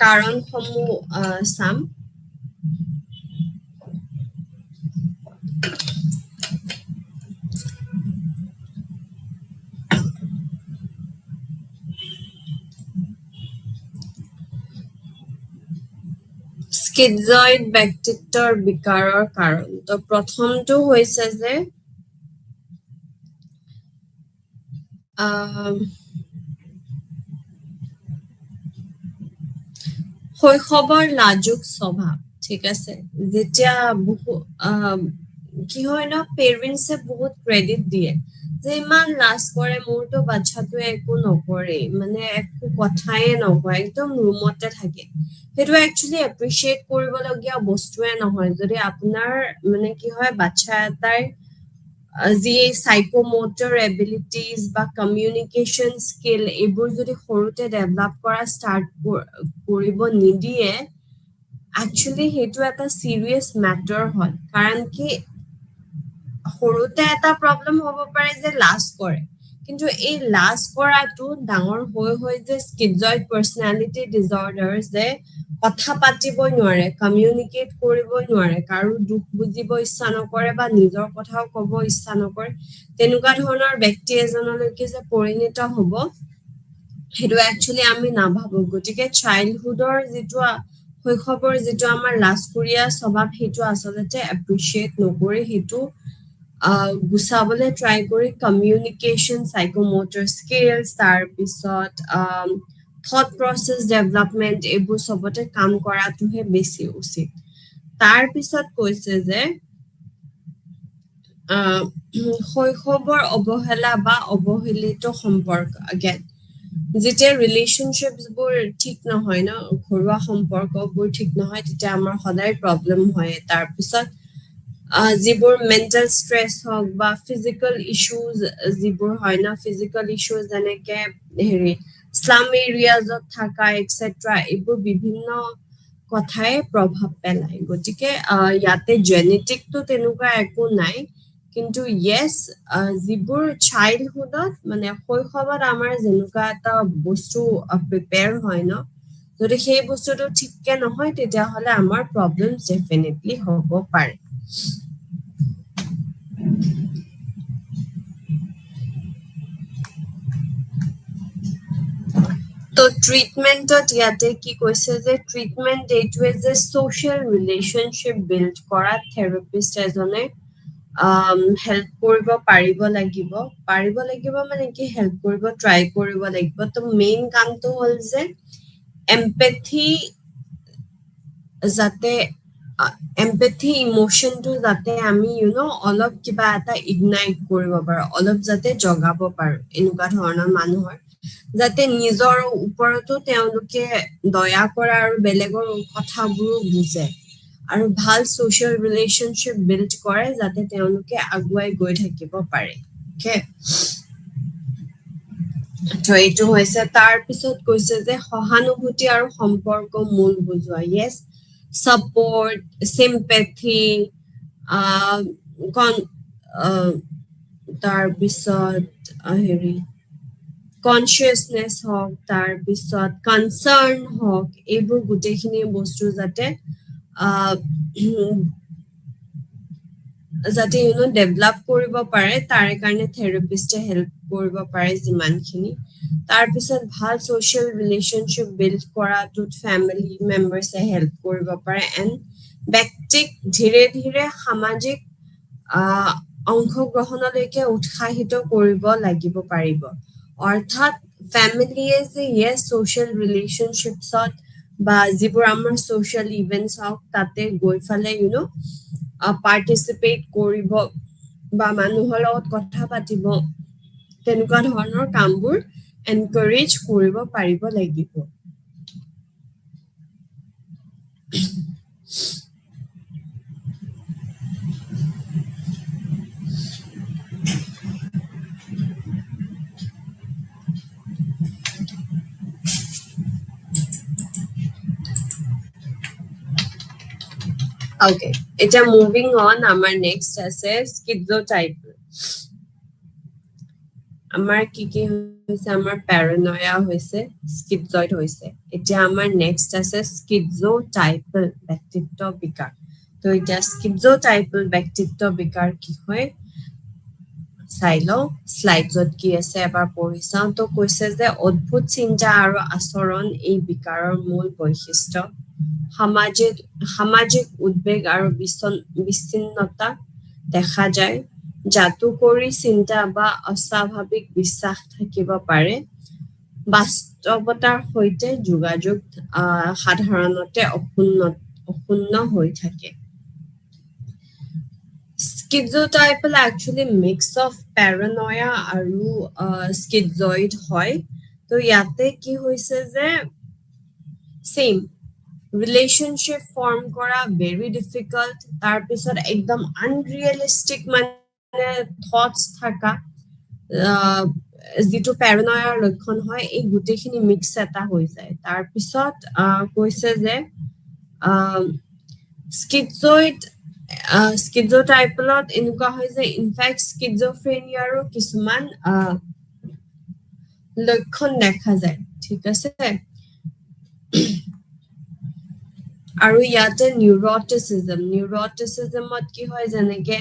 কাৰণসমূহ চাম স্কিজইড ব্যক্তিত্বৰ বিকাৰৰ কাৰণ ত' প্ৰথমটো হৈছে যে আহ শৈশৱৰ লাজুক স্বভাৱ ঠিক আছে যেতিয়া বহু কি হয় ন পেৰেণ্টছে বহুত ক্ৰেডিট দিয়ে যে ইমান লাজ কৰে মোৰতো বাচ্ছাটোৱে একো নকৰে মানে একো কথাই নকয় একদম ৰুমতে থাকে সেইটো একচুৱেলি এপ্ৰিচিয়েট কৰিবলগীয়া বস্তুৱে নহয় যদি আপোনাৰ মানে কি হয় বাচ্ছা এটাৰ যি চাইকোমটৰ এবিলিটিজ বা কমিউনিকেশ্যন স্কিল এইবোৰ যদি সৰুতে ডেভেলপ কৰা ষ্টাৰ্ট কৰিব নিদিয়ে একচুৱেলি সেইটো এটা চিৰিয়াছ মেটাৰ হয় কাৰণ কি সৰুতে এটা প্ৰব্লেম হ'ব পাৰে যে লাজ কৰে কিন্তু এই লাজ কৰাটো ডাঙৰ হৈ যে স্কিজইড পাৰ্চনেলিটি ডিজৰ্ডাৰ যে কথা পাতিবই নোৱাৰে কমিউনিকেট কৰিবই নোৱাৰে কাৰো দুখ বুজিব ইচ্ছা নকৰে বা নিজৰ কথাও ক'ব ইচ্ছা নকৰে তেনেকুৱা ধৰণৰ ব্যক্তি এজনলৈকে যে পৰিণত হ'ব সেইটো একচুৱেলি আমি নাভাবো গতিকে চাইল্ডহুডৰ যিটো শৈশৱৰ যিটো আমাৰ লাজকুৰীয়া স্বভাৱ সেইটো আচলতে এপ্ৰিচিয়েট নকৰি সেইটো গুচাবলৈ ট্ৰাই কৰি কমিউনিকেশ্যন চাইকোমটৰ স্কিলছ তাৰপিছত থট প্ৰচেছ ডেভেলপমেণ্ট এইবোৰ চবতে কাম কৰাটোহে বেছি উচিত তাৰপিছত কৈছে যে শৈশৱৰ অৱহেলা বা অৱহেলিত সম্পৰ্ক again যেতিয়া ৰিলেশ্যনশ্বিপবোৰ ঠিক নহয় ন ঘৰুৱা সম্পৰ্কবোৰ ঠিক নহয় তেতিয়া আমাৰ সদায় প্ৰব্লেম হয় তাৰপিছত যিবোৰ মেণ্টেল ষ্ট্ৰেছ হওক বা ফিজিকেল ইছ্যুজ যিবোৰ হয় ন ফিজিকেল ইছ্যুজ যেনেকে হেৰি স্লাম এৰিয়াজত থকা এটচেট্ৰা এইবোৰ বিভিন্ন কথাই প্ৰভাৱ পেলায় গতিকে ইয়াতে জেনেটিকটো তেনেকুৱা একো নাই কিন্তু য়েছ যিবোৰ চাইল্ডহুডত মানে শৈশৱত আমাৰ যেনেকুৱা এটা বস্তু প্ৰিপেয়াৰ হয় ন যদি সেই বস্তুটো ঠিককে নহয় তেতিয়াহ'লে আমাৰ প্ৰব্লেম ডেফিনেটলি হ'ব পাৰে তো ট্ৰিটমেণ্টত ইয়াতে কি কৈছে যে ট্ৰিটমেণ্ট এইটোৱে যে ছ'চিয়েল ৰিলেশ্যনশ্বিপ বিল্ড কৰা থেৰাপিষ্ট এজনে হেল্প কৰিব পাৰিব লাগিব মানে কি হেল্প কৰিব ট্ৰাই কৰিব লাগিব তো মেইন কামটো হ'ল যে এম্পেথি যাতে এম্পেথি ইম'চনটো যাতে আমি অলপ কিবা এটা ইগনাইট কৰিব পাৰোঁ অলপ যাতে জগাব পাৰোঁ এনেকুৱা ধৰণৰ মানুহৰ যাতে নিজৰ ওপৰতো তেওঁলোকে দয়া কৰা আৰু বেলেগৰ কথাবোৰো বুজে আৰু ভাল ছ'চিয়েল ৰিলেশ্যনশ্বিপ বিল্ড কৰে যাতে তেওঁলোকে আগুৱাই গৈ থাকিব পাৰে অ'কে ত' এইটো হৈছে তাৰপিছত কৈছে যে সহানুভূতি আৰু সম্পৰ্ক মূল বুজোৱা য়েছ ছাপৰ্ট চিম্পেথি কন তাৰপিছত হেৰি কনচিয়াছনেছ হওক, তাৰপিছত কনচাৰ্ণ হওক, এইবোৰ গোটেইখিনি বস্তু যাতে যাতে ডেভেলপ কৰিব পাৰে, তাৰে কাৰণে থেৰাপিষ্টে হেল্প কৰিব পাৰে যিমানখিনি। তাৰপিছত ভাল ছ'চিয়েল ৰিলেশ্যনশ্বিপ বিল্ড কৰাটোত ফেমিলি মেম্বাৰ্ছে হেল্প কৰিব পাৰে। এণ্ড ব্যক্তিক ধীৰে ধীৰে সামাজিক অংশগ্ৰহণলৈকে উৎসাহিত কৰিব লাগিব পাৰিব। অৰ্থাৎ ফেমিলিয়ে যে ছ'চিয়েল ৰিলেশ্যনশ্বিপছত বা যিবোৰ আমাৰ ছ'চিয়েল ইভেণ্টছ হওক তাতে গৈ ফালে পাৰ্টিচিপেট কৰিব বা মানুহৰ লগত কথা পাতিব, তেনেকুৱা ধৰণৰ কামবোৰ এনকাৰেজ কৰিব পাৰিব লাগিব। Okay, এটা মুভিং অন, আমাৰ নেক্সট আছে স্কিজোটাইপ। আমাৰ কি হৈছে, আমাৰ প্যাৰানয়া হৈছে, স্কিজয়েড হৈছে। এতিয়া আমাৰ নেক্সট আছে স্কিজোটাইপল ব্যক্তিত্ব বিকাৰ। তো এতিয়া স্কিজোটাইপল ব্যক্তিত্ব বিকাৰ কি হয় চাই লওঁ, শ্লাইডছত কি আছে এবাৰ পঢ়ি চাওঁ। তো কৈছে যে অদ্ভুত চিন্তা আৰু আচৰণ এই বিকাৰৰ মূল বৈশিষ্ট্য। সামাজিক উদ্বেগ আৰু বিচ্ছিন্নতা দেখা যায়। জাদুকৰী চিন্তা বা অস্বাভাৱিক বিশ্বাস থাকিব পাৰে। বাস্তৱতাৰ সৈতে যোগাযোগ সাধাৰণতে অক্ষুণ্ণ হৈ থাকে। স্কিজোটাইপল একচুৱেলি মিক্স অফ প্যাৰানয়া আৰু স্কিজয়েড হয়। তো ইয়াতে কি হৈছে যে সেম ৰিলেশ্যনশ্বিপ ফৰ্ম কৰা ভেৰি ডিফিকাল্ট, তাৰপিছত একদম আনৰিয়েলিষ্টিক মানে থটছ থকা, যিটো প্যাৰানয়াৰ লক্ষণ হয়, এই গোটেইখিনি মিক্স এটা হৈ যায়। তাৰপিছত কৈছে যে স্কিজোটাইপলত এনেকুৱা হয় যে ইনফেক্ট স্কিজোফ্ৰেনিয়াৰো কিছুমান লক্ষণ দেখা যায়। ঠিক আছে, আৰু ইয়াতে নিউৰটিচিজমত কি হয়, যেনেকে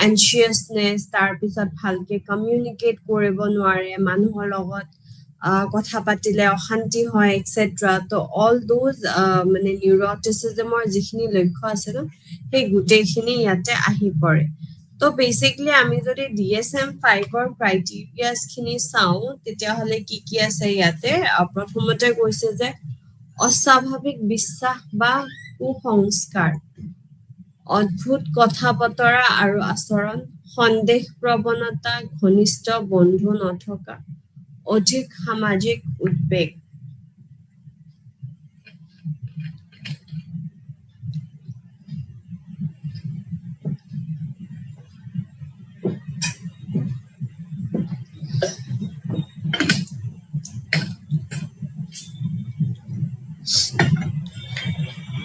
এনচিয়াছনেছ, তাৰপিছত ভালকে কমিউনিকেট কৰিব নোৱাৰে, মানুহৰ লগত কথা পাতিলে অশান্তি হয় এক্সেট্ৰা। তো অল দোজ মানে নিউৰটিচিজমৰ যিখিনি লক্ষ্য আছে ন, সেই গোটেইখিনি ইয়াতে আহি পৰে। তো বেচিকলি আমি যদি DSM-5ৰ ক্ৰাইটেৰিয়াছখিনি চাওঁ, তেতিয়াহ'লে কি কি আছে ইয়াতে। প্ৰথমতে কৈছে যে অস্বাভাৱিক বিশ্বাস বা কুসংস্কাৰ, অদ্ভুত কথা বতৰা আৰু আচৰণ, সন্দেহ প্ৰৱণতা, ঘনিষ্ঠ বন্ধু নথকা, অধিক সামাজিক উদ্বেগ।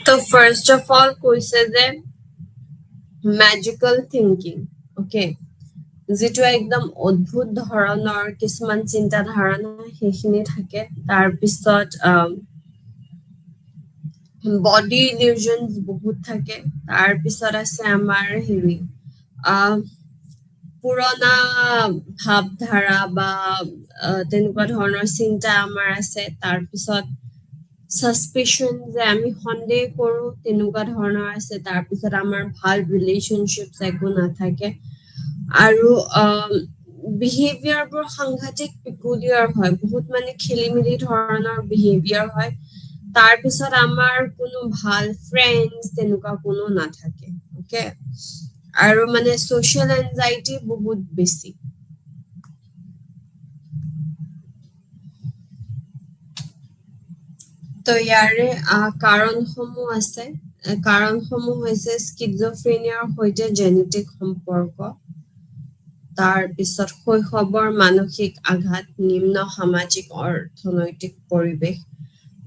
তো ফাৰ্ষ্ট অফ অল কৈছে যে মেজিকেল থিংকিং, অ'কে, যিটো একদম অদ্ভুত ধৰণৰ কিছুমান চিন্তা ধাৰণা সেইখিনি থাকে। তাৰপিছত বডি ইলিউজনছ বহুত থাকে। তাৰপিছত আছে আমাৰ পুৰণা ভাৱধাৰা বা তেনেকুৱা ধৰণৰ চিন্তা আমাৰ আছে। তাৰপিছত সাসপেশন, যে আমি সন্দেহ কৰো, তেনেকুৱা ধৰণৰ আছে। তাৰপিছত আমাৰ ভাল ৰিলেশ্যনশ্বিপছ একো নাথাকে, আৰু বিহেভিয়াৰবোৰ সাংঘাতিক পিকুলিয়াৰ হয়, বহুত মানে খেলি মেলি ধৰণৰ বিহেভিয়াৰ হয়। তাৰপিছত আমাৰ কোনো ভাল ফ্ৰেণ্ডছ তেনেকুৱা কোনো নাথাকে, অ'কে, আৰু মানে ছ'চিয়েল এনজাইটি বহুত বেছি। তো ইয়াৰে কাৰণসমূহ আছে। কাৰণসমূহ হৈছে স্কিজোফ্ৰেনিয়াৰ সৈতে জেনেটিক সম্পৰ্ক, তাৰপিছত শৈশৱৰ মানসিক আঘাত, নিম্ন সামাজিক অৰ্থনৈতিক পৰিৱেশ,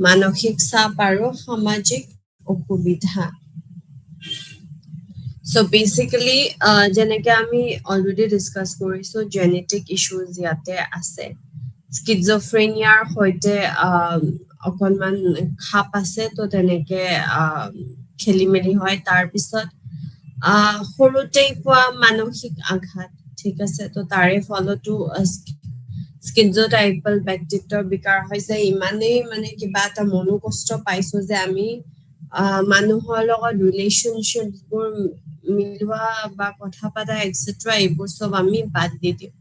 মানসিক চাপ আৰু সামাজিক অসুবিধা। সো বেচিকেলি যেনেকে আমি অলৰেডি ডিছকাছ কৰিছো, জেনেটিক ইছ্যুজ ইয়াতে আছে। স্কিজোফ্ৰেনিয়াৰ সৈতে অকণমান খাপ আছে, তো তেনেকে খেলি মেলি হয়। তাৰপিছত সৰুতেই পোৱা মানসিক আঘাত, ঠিক আছে, তো তাৰে ফলতো স্কিজোটাইপল ব্যক্তিত্বৰ বিকাৰ হৈছে। ইমানেই মানে কিবা এটা মনোকষ্ট পাইছো যে আমি মানুহৰ লগত ৰিলেশ্যনশ্বিপবোৰ মিলোৱা বা কথা পতা এটচেট্ৰা এইবোৰ চব আমি বাদ দি দিওঁ।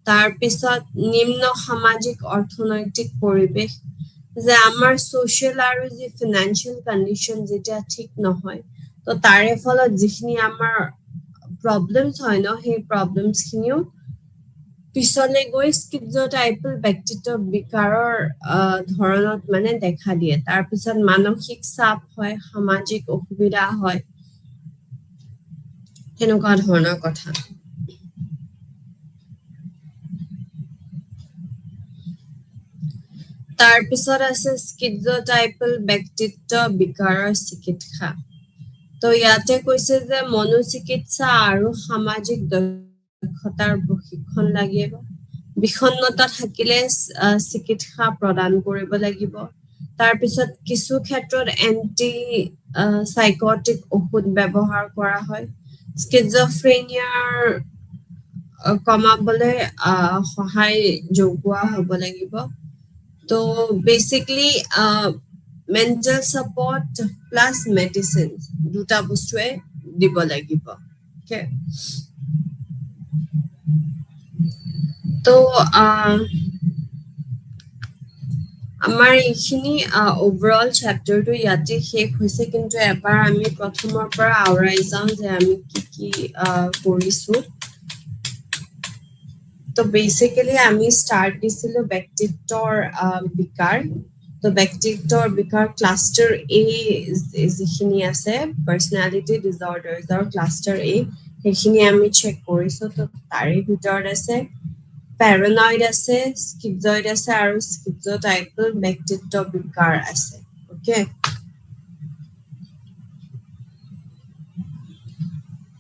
তাৰপিছত নিম্ন সামাজিক অৰ্থনৈতিক পৰিৱেশ, যে আমাৰ ছ'চিয়েল আৰু যি ফিনান্সিয়েল কণ্ডিশ্যন যেতিয়া ঠিক নহয়, তো তাৰে ফলত যিখিনি আমাৰ প্ৰব্লেমছ হয় ন, সেই প্ৰব্লেমছখিনিও পিছলৈ গৈ স্কিজোটাইপল ব্যক্তিত্ব বিকাৰৰ ধৰণত মানে দেখা দিয়ে। তাৰপিছত মানসিক চাপ হয়, সামাজিক অসুবিধা হয়, তেনেকুৱা ধৰণৰ কথা। তাৰপিছত আছে স্কিজোটাইপল ব্যক্তিত্ব বিকাৰৰ চিকিৎসা। তো ইয়াতে কৈছে যে মনোচিকিৎসা আৰু সামাজিক দক্ষতাৰ প্ৰশিক্ষণ লাগিব। বিষণ্ণতা থাকিলে চিকিৎসা প্ৰদান কৰিব লাগিব। তাৰপিছত কিছু ক্ষেত্ৰত এণ্টি চাইকটিক ঔষধ ব্যৱহাৰ কৰা হয়। স্কিজোফ্ৰেনিয়াৰ কমাবলৈ সহায় যোগোৱা হ'ব লাগিব। তো basically mental support plus medicine দুটা বস্তুৱে দিব লাগিব। অ'কে, তো আমাৰ এইখিনি অভাৰঅল চেপ্টাৰটো ইয়াতে শেষ হৈছে, কিন্তু এবাৰ আমি প্ৰথমৰ পৰা আওৰাই যাওঁ যে আমি কি কি কৰিছোঁ। তো বেচিকেলি আমি ষ্টাৰ্ট দিছিলোঁ ব্যক্তিত্বৰ বিকাৰ। তো ব্যক্তিত্বৰ বিকাৰ ক্লাষ্টাৰ এ যিখিনি আছে, পাৰ্চনেলিটি ডিজৰ্ডাৰ্ছৰ ক্লাষ্টাৰ এ, সেইখিনি আমি চেক কৰিছোঁ। তো তাৰে ভিতৰত আছে পেৰানয়েড আছে, স্কিজইড আছে আৰু স্কিজোটাইপল ব্যক্তিত্ব বিকাৰ আছে। অ'কে,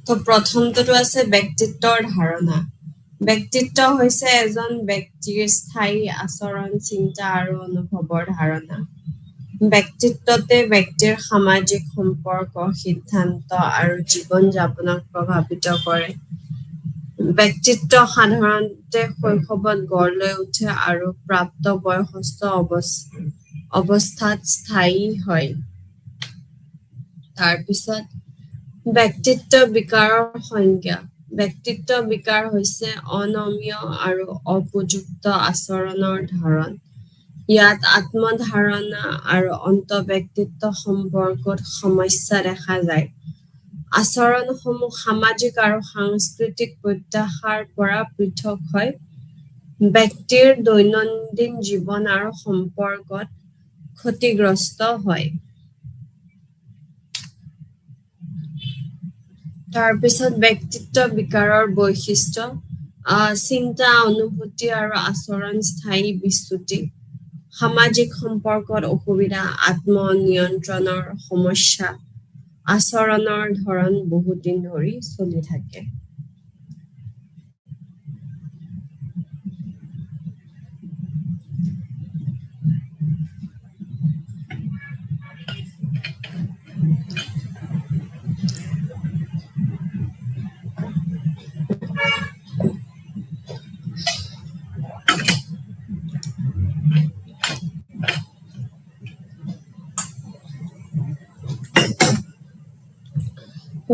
তো প্ৰথমটোতো আছে ব্যক্তিত্বৰ ধাৰণা। ব্যক্তিত্ব হৈছে এজন ব্যক্তিৰ স্থায়ী আচৰণ, চিন্তা আৰু অনুভৱৰ ধাৰণা। ব্যক্তিত্বতে ব্যক্তিৰ সামাজিক সম্পৰ্ক, সিদ্ধান্ত আৰু জীৱন যাপনক প্ৰভাৱিত কৰে। ব্যক্তিত্ব সাধাৰণতে শৈশৱত গঢ় লৈ উঠে আৰু প্ৰাপ্তবয়স্ক অৱস্থাত স্থায়ী হয়। তাৰপিছত ব্যক্তিত্ব বিকাৰৰ সংজ্ঞা। ব্যক্তিত্ব বিকাৰ হৈছে অনমীয় আৰু উপযুক্ত আচৰণৰ ধৰণ। ইয়াত আত্মধাৰণা আৰু অন্তঃব্যক্তিত্ব সম্পৰ্কত সমস্যা দেখা যায়। আচৰণসমূহ সামাজিক আৰু সাংস্কৃতিক প্ৰত্যাশাৰ পৰা পৃথক হয়। ব্যক্তিৰ দৈনন্দিন জীৱন আৰু সম্পৰ্কত ক্ষতিগ্ৰস্ত হয়। তাৰপিছত ব্যক্তিত্ব বিকাৰৰ বৈশিষ্ট্য, চিন্তা, অনুভূতি আৰু আচৰণ স্থায়ী বিচ্যুতি, সামাজিক সম্পৰ্কত অসুবিধা, আত্মনিয়ন্ত্ৰণৰ সমস্যা, আচৰণৰ ধৰণ বহুত দিন ধৰি চলি থাকে।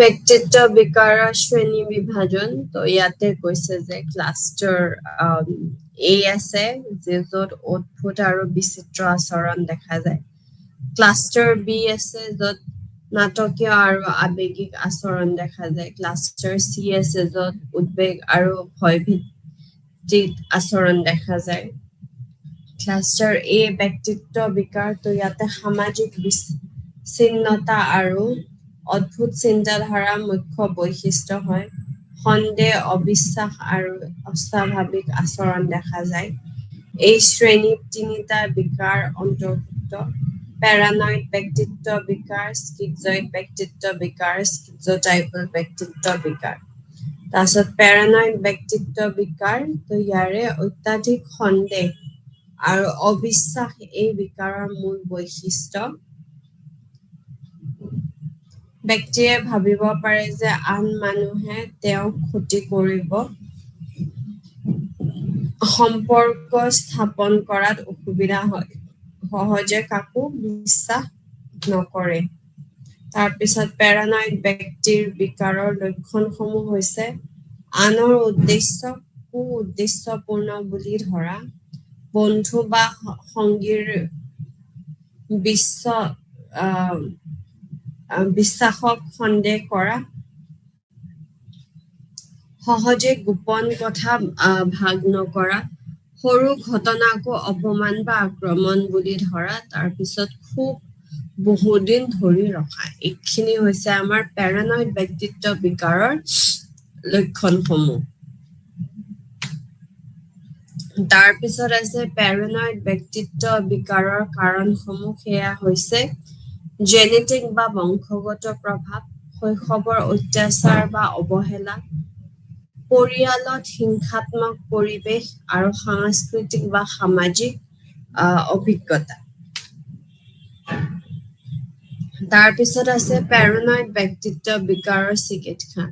ব্যক্তিত্ব বিকাৰৰ শ্ৰেণী বিভাজন। তো ইয়াতে কৈছে যে ক্লাষ্টাৰ এ আছে, য'ত অদ্ভুত আৰু বিচিত্ৰ আচৰণ দেখা যায়। ক্লাষ্টাৰ বি আছে, য'ত নাটকীয় আৰু আৱেগিক আচৰণ দেখা যায়। ক্লাষ্টাৰ চি আছে, য'ত উদ্বেগ আৰু ভয়ভিত্তিক আচৰণ দেখা যায়। ক্লাষ্টাৰ এ ব্যক্তিত্ব বিকাৰ, তো ইয়াতে সামাজিক বিচ্ছিন্নতা আৰু অদ্ভুত চিন্তাধাৰা মুখ্য বৈশিষ্ট্য হয়। সন্দেহ, অবিশ্বাস আৰু অস্বাভাৱিক আচৰণ দেখা যায়। এই শ্ৰেণীত তিনিটা বিকাৰ অন্তৰ্ভুক্ত: পেৰানয়েড ব্যক্তিত্ব বিকাৰ, স্কিজইড ব্যক্তিত্ব বিকাৰ, স্কিজোটাইপল ব্যক্তিত্ব বিকাৰ। তাৰপিছত পেৰানয়েড ব্যক্তিত্ব বিকাৰ, তো ইয়াৰে অত্যাধিক সন্দেহ, আৰু অবিশ্বাস এই বিকাৰৰ মূল বৈশিষ্ট্য। ব্যক্তিয়ে ভাবিব পাৰে যে আন মানুহে তেওঁক ক্ষতি কৰিব, সম্পৰ্ক স্থাপন কৰাত অসুবিধা হয়, সহজে কাকো বিশ্বাস নকৰে। তাৰপিছত পেৰানয়েড ব্যক্তিৰ বিকাৰৰ লক্ষণসমূহ হৈছে আনৰ উদ্দেশ্য কু-উদ্দেশ্যপূৰ্ণ বুলি ধৰা, বন্ধু বা সংগীৰ বিশ্বাসক সন্দেহ কৰা, সহজে গোপন কথা ভাগ নকৰা, সৰু ঘটনাকো অপমান বা আক্ৰমণ বুলি ধৰা, তাৰপিছত খুব বহুদিন ধৰি ৰখা। এইখিনি হৈছে আমাৰ পেৰানয়েড ব্যক্তিত্ব বিকাৰৰ লক্ষণসমূহ। তাৰপিছত আছে পেৰানয়েড ব্যক্তিত্ব বিকাৰৰ কাৰণসমূহ। সেয়া হৈছে জেনেটিক বা বংশগত প্ৰভাৱ, শৈশৱৰ অত্যাচাৰ বা অৱহেলা, পৰিয়ালত হিংসাত্মক পৰিৱেশ আৰু সাংস্কৃতিক বা সামাজিক অভিজ্ঞতা। তাৰপিছত আছে পেৰানয়েড ব্যক্তিত্ব বিকাৰৰ চিকিৎসা।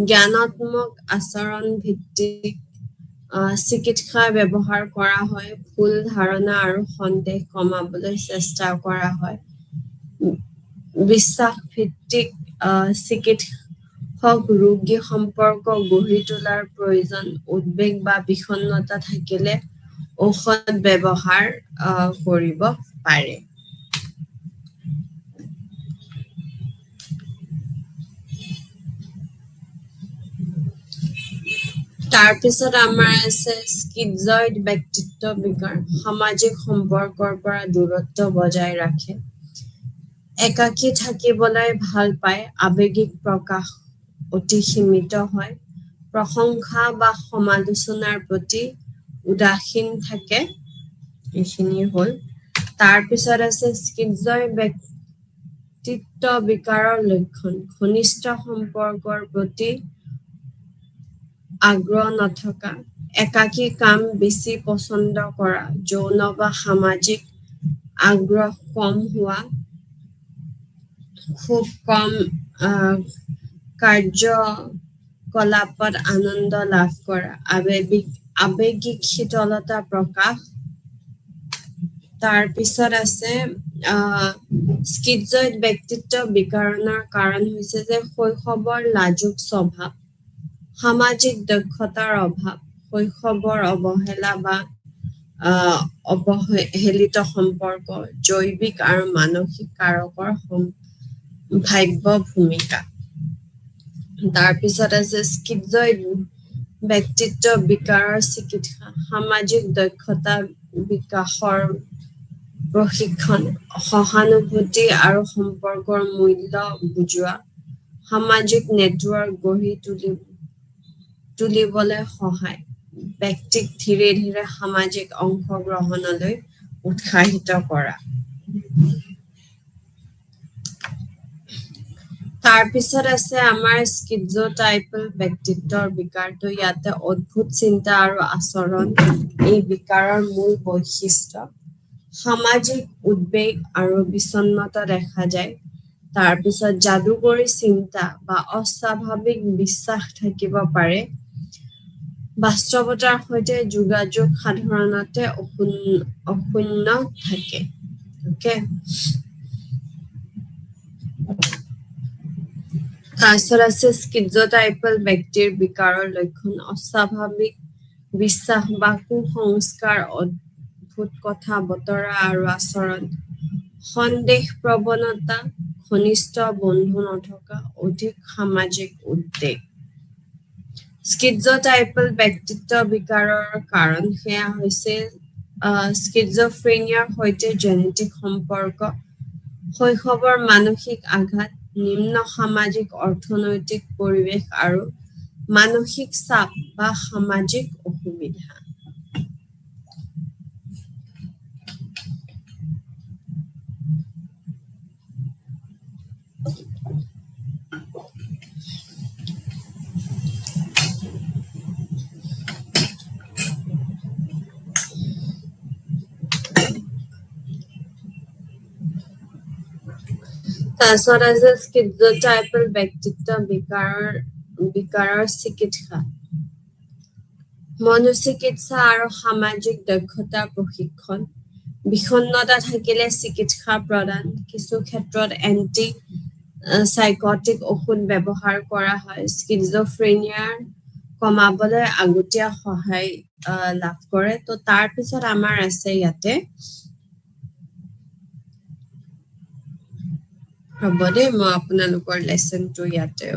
জ্ঞানাত্মক আচৰণ ভিত্তিক চিকিৎসা ব্যৱহাৰ কৰা হয়, ভুল ধাৰণা আৰু সন্দেহ কমাবলৈ চেষ্টা কৰা হয়, বিশ্বাস ভিত্তিক চিকিৎসক ৰোগী সম্পৰ্ক গঢ়ি তোলাৰ প্ৰয়োজন, উদ্বেগ বা বিষণ্ণতা থাকিলে ঔষধ ব্যৱহাৰ কৰিব পাৰে। তাৰপিছত আমাৰ আছে স্কিজয়েড ব্যক্তিত্ব বিকাৰ। সামাজিক সম্পৰ্কৰ পৰা দূৰত্ব বজাই ৰাখে, একাকী থাকিবলৈ ভাল পায়, আৱেগিক প্ৰকাশ অতি সীমিত হয়, প্ৰশংসা বা সমালোচনাৰ প্ৰতি উদাসীন থাকে। এইখিনি হ'ল। তাৰপিছত আছে স্কিজয়েড ব্যক্তিত্ব বিকাৰৰ লক্ষণ। ঘনিষ্ঠ সম্পৰ্কৰ প্ৰতি আগ্ৰহ নথকা, একাকী কাম বেছি পছন্দ কৰা, যৌন বা সামাজিক আগ্ৰহ কম হোৱা, খুব কম কাৰ্যকলাপত আনন্দ লাভ কৰা, আৱেগিক শীতলতা প্ৰকাশ। তাৰপিছত আছে স্কিজয়েড ব্যক্তিত্ব বিকাৰৰ কাৰণ হৈছে যে শৈশৱৰ লাজুক স্বভাৱ, সামাজিক দক্ষতাৰ অভাৱ, শৈশৱৰ অৱহেলা বা অৱহেলিত সম্পৰ্ক, জৈৱিক আৰু মানসিক কাৰকৰ সম্ভাৱ্য ভূমিকা। তাৰপিছত আছে স্কিজয়েড ব্যক্তিত্ব বিকাৰৰ চিকিৎসা। সামাজিক দক্ষতা বিকাশৰ প্ৰশিক্ষণ, সহানুভূতি আৰু সম্পৰ্কৰ মূল্য বুজোৱা, সামাজিক নেটৱৰ্ক গঢ়ি তুলিবলৈ সহায়, ব্যক্তিক ধীৰে ধীৰে সামাজিক অংশগ্ৰহণলৈ উৎসাহিত কৰা। তাৰপিছত আছে আমাৰ স্কিজোটাইপল ব্যক্তিত্বৰ বিকাৰটো। ইয়াতে অদ্ভুত চিন্তা আৰু আচৰণ এই বিকাৰৰ মূল বৈশিষ্ট্য, সামাজিক উদ্বেগ আৰু বিষণ্ণতা দেখা যায়। তাৰপিছত যাদুকৰী চিন্তা বা অস্বাভাৱিক বিশ্বাস থাকিব পাৰে, বাস্তৱতাৰ সৈতে যোগাযোগ সাধাৰণতে অক্ষুণ্ণ থাকে। অ'কে, তাৰপিছত আছে স্কিজোটাইপল ব্যক্তিৰ বিকাৰৰ লক্ষণ, অস্বাভাৱিক বিশ্বাস বা কুসংস্কাৰ, অদ্ভুত কথা বতৰা আৰু আচৰণ, সন্দেহ প্ৰৱণতা, ঘনিষ্ঠ বন্ধু নথকা, অধিক সামাজিক উদ্বেগ। স্কিজোটাইপল ব্যক্তিত্ব বিকাৰৰ কাৰণ। সেয়া হৈছে স্কিজোফ্ৰেনিয়াৰ সৈতে জেনেটিক সম্পৰ্ক, শৈশৱৰ মানসিক আঘাত, নিম্ন সামাজিক অৰ্থনৈতিক পৰিৱেশ আৰু মানসিক চাপ বা সামাজিক অসুবিধা। তাৰপিছত আছে স্কিজোটাইপৰ ব্যক্তিত্ব বিকাৰৰ চিকিৎসা, মনোচিকিৎসা আৰু সামাজিক দক্ষতা প্ৰশিক্ষণ, বিষণ্ণতা থাকিলে চিকিৎসা প্ৰদান, কিছু ক্ষেত্ৰত এন্টি সাইকটিক ঔষধ ব্যৱহাৰ কৰা হয়, স্কিজোফ্ৰেনিয়াৰ কমাবলৈ আগতীয়া সহায় লাভ কৰে। তো তাৰ পিছত আমাৰ আছে ইয়াতে, হ'ব দেই মই আপোনালোকৰ লেচনটো ইয়াতে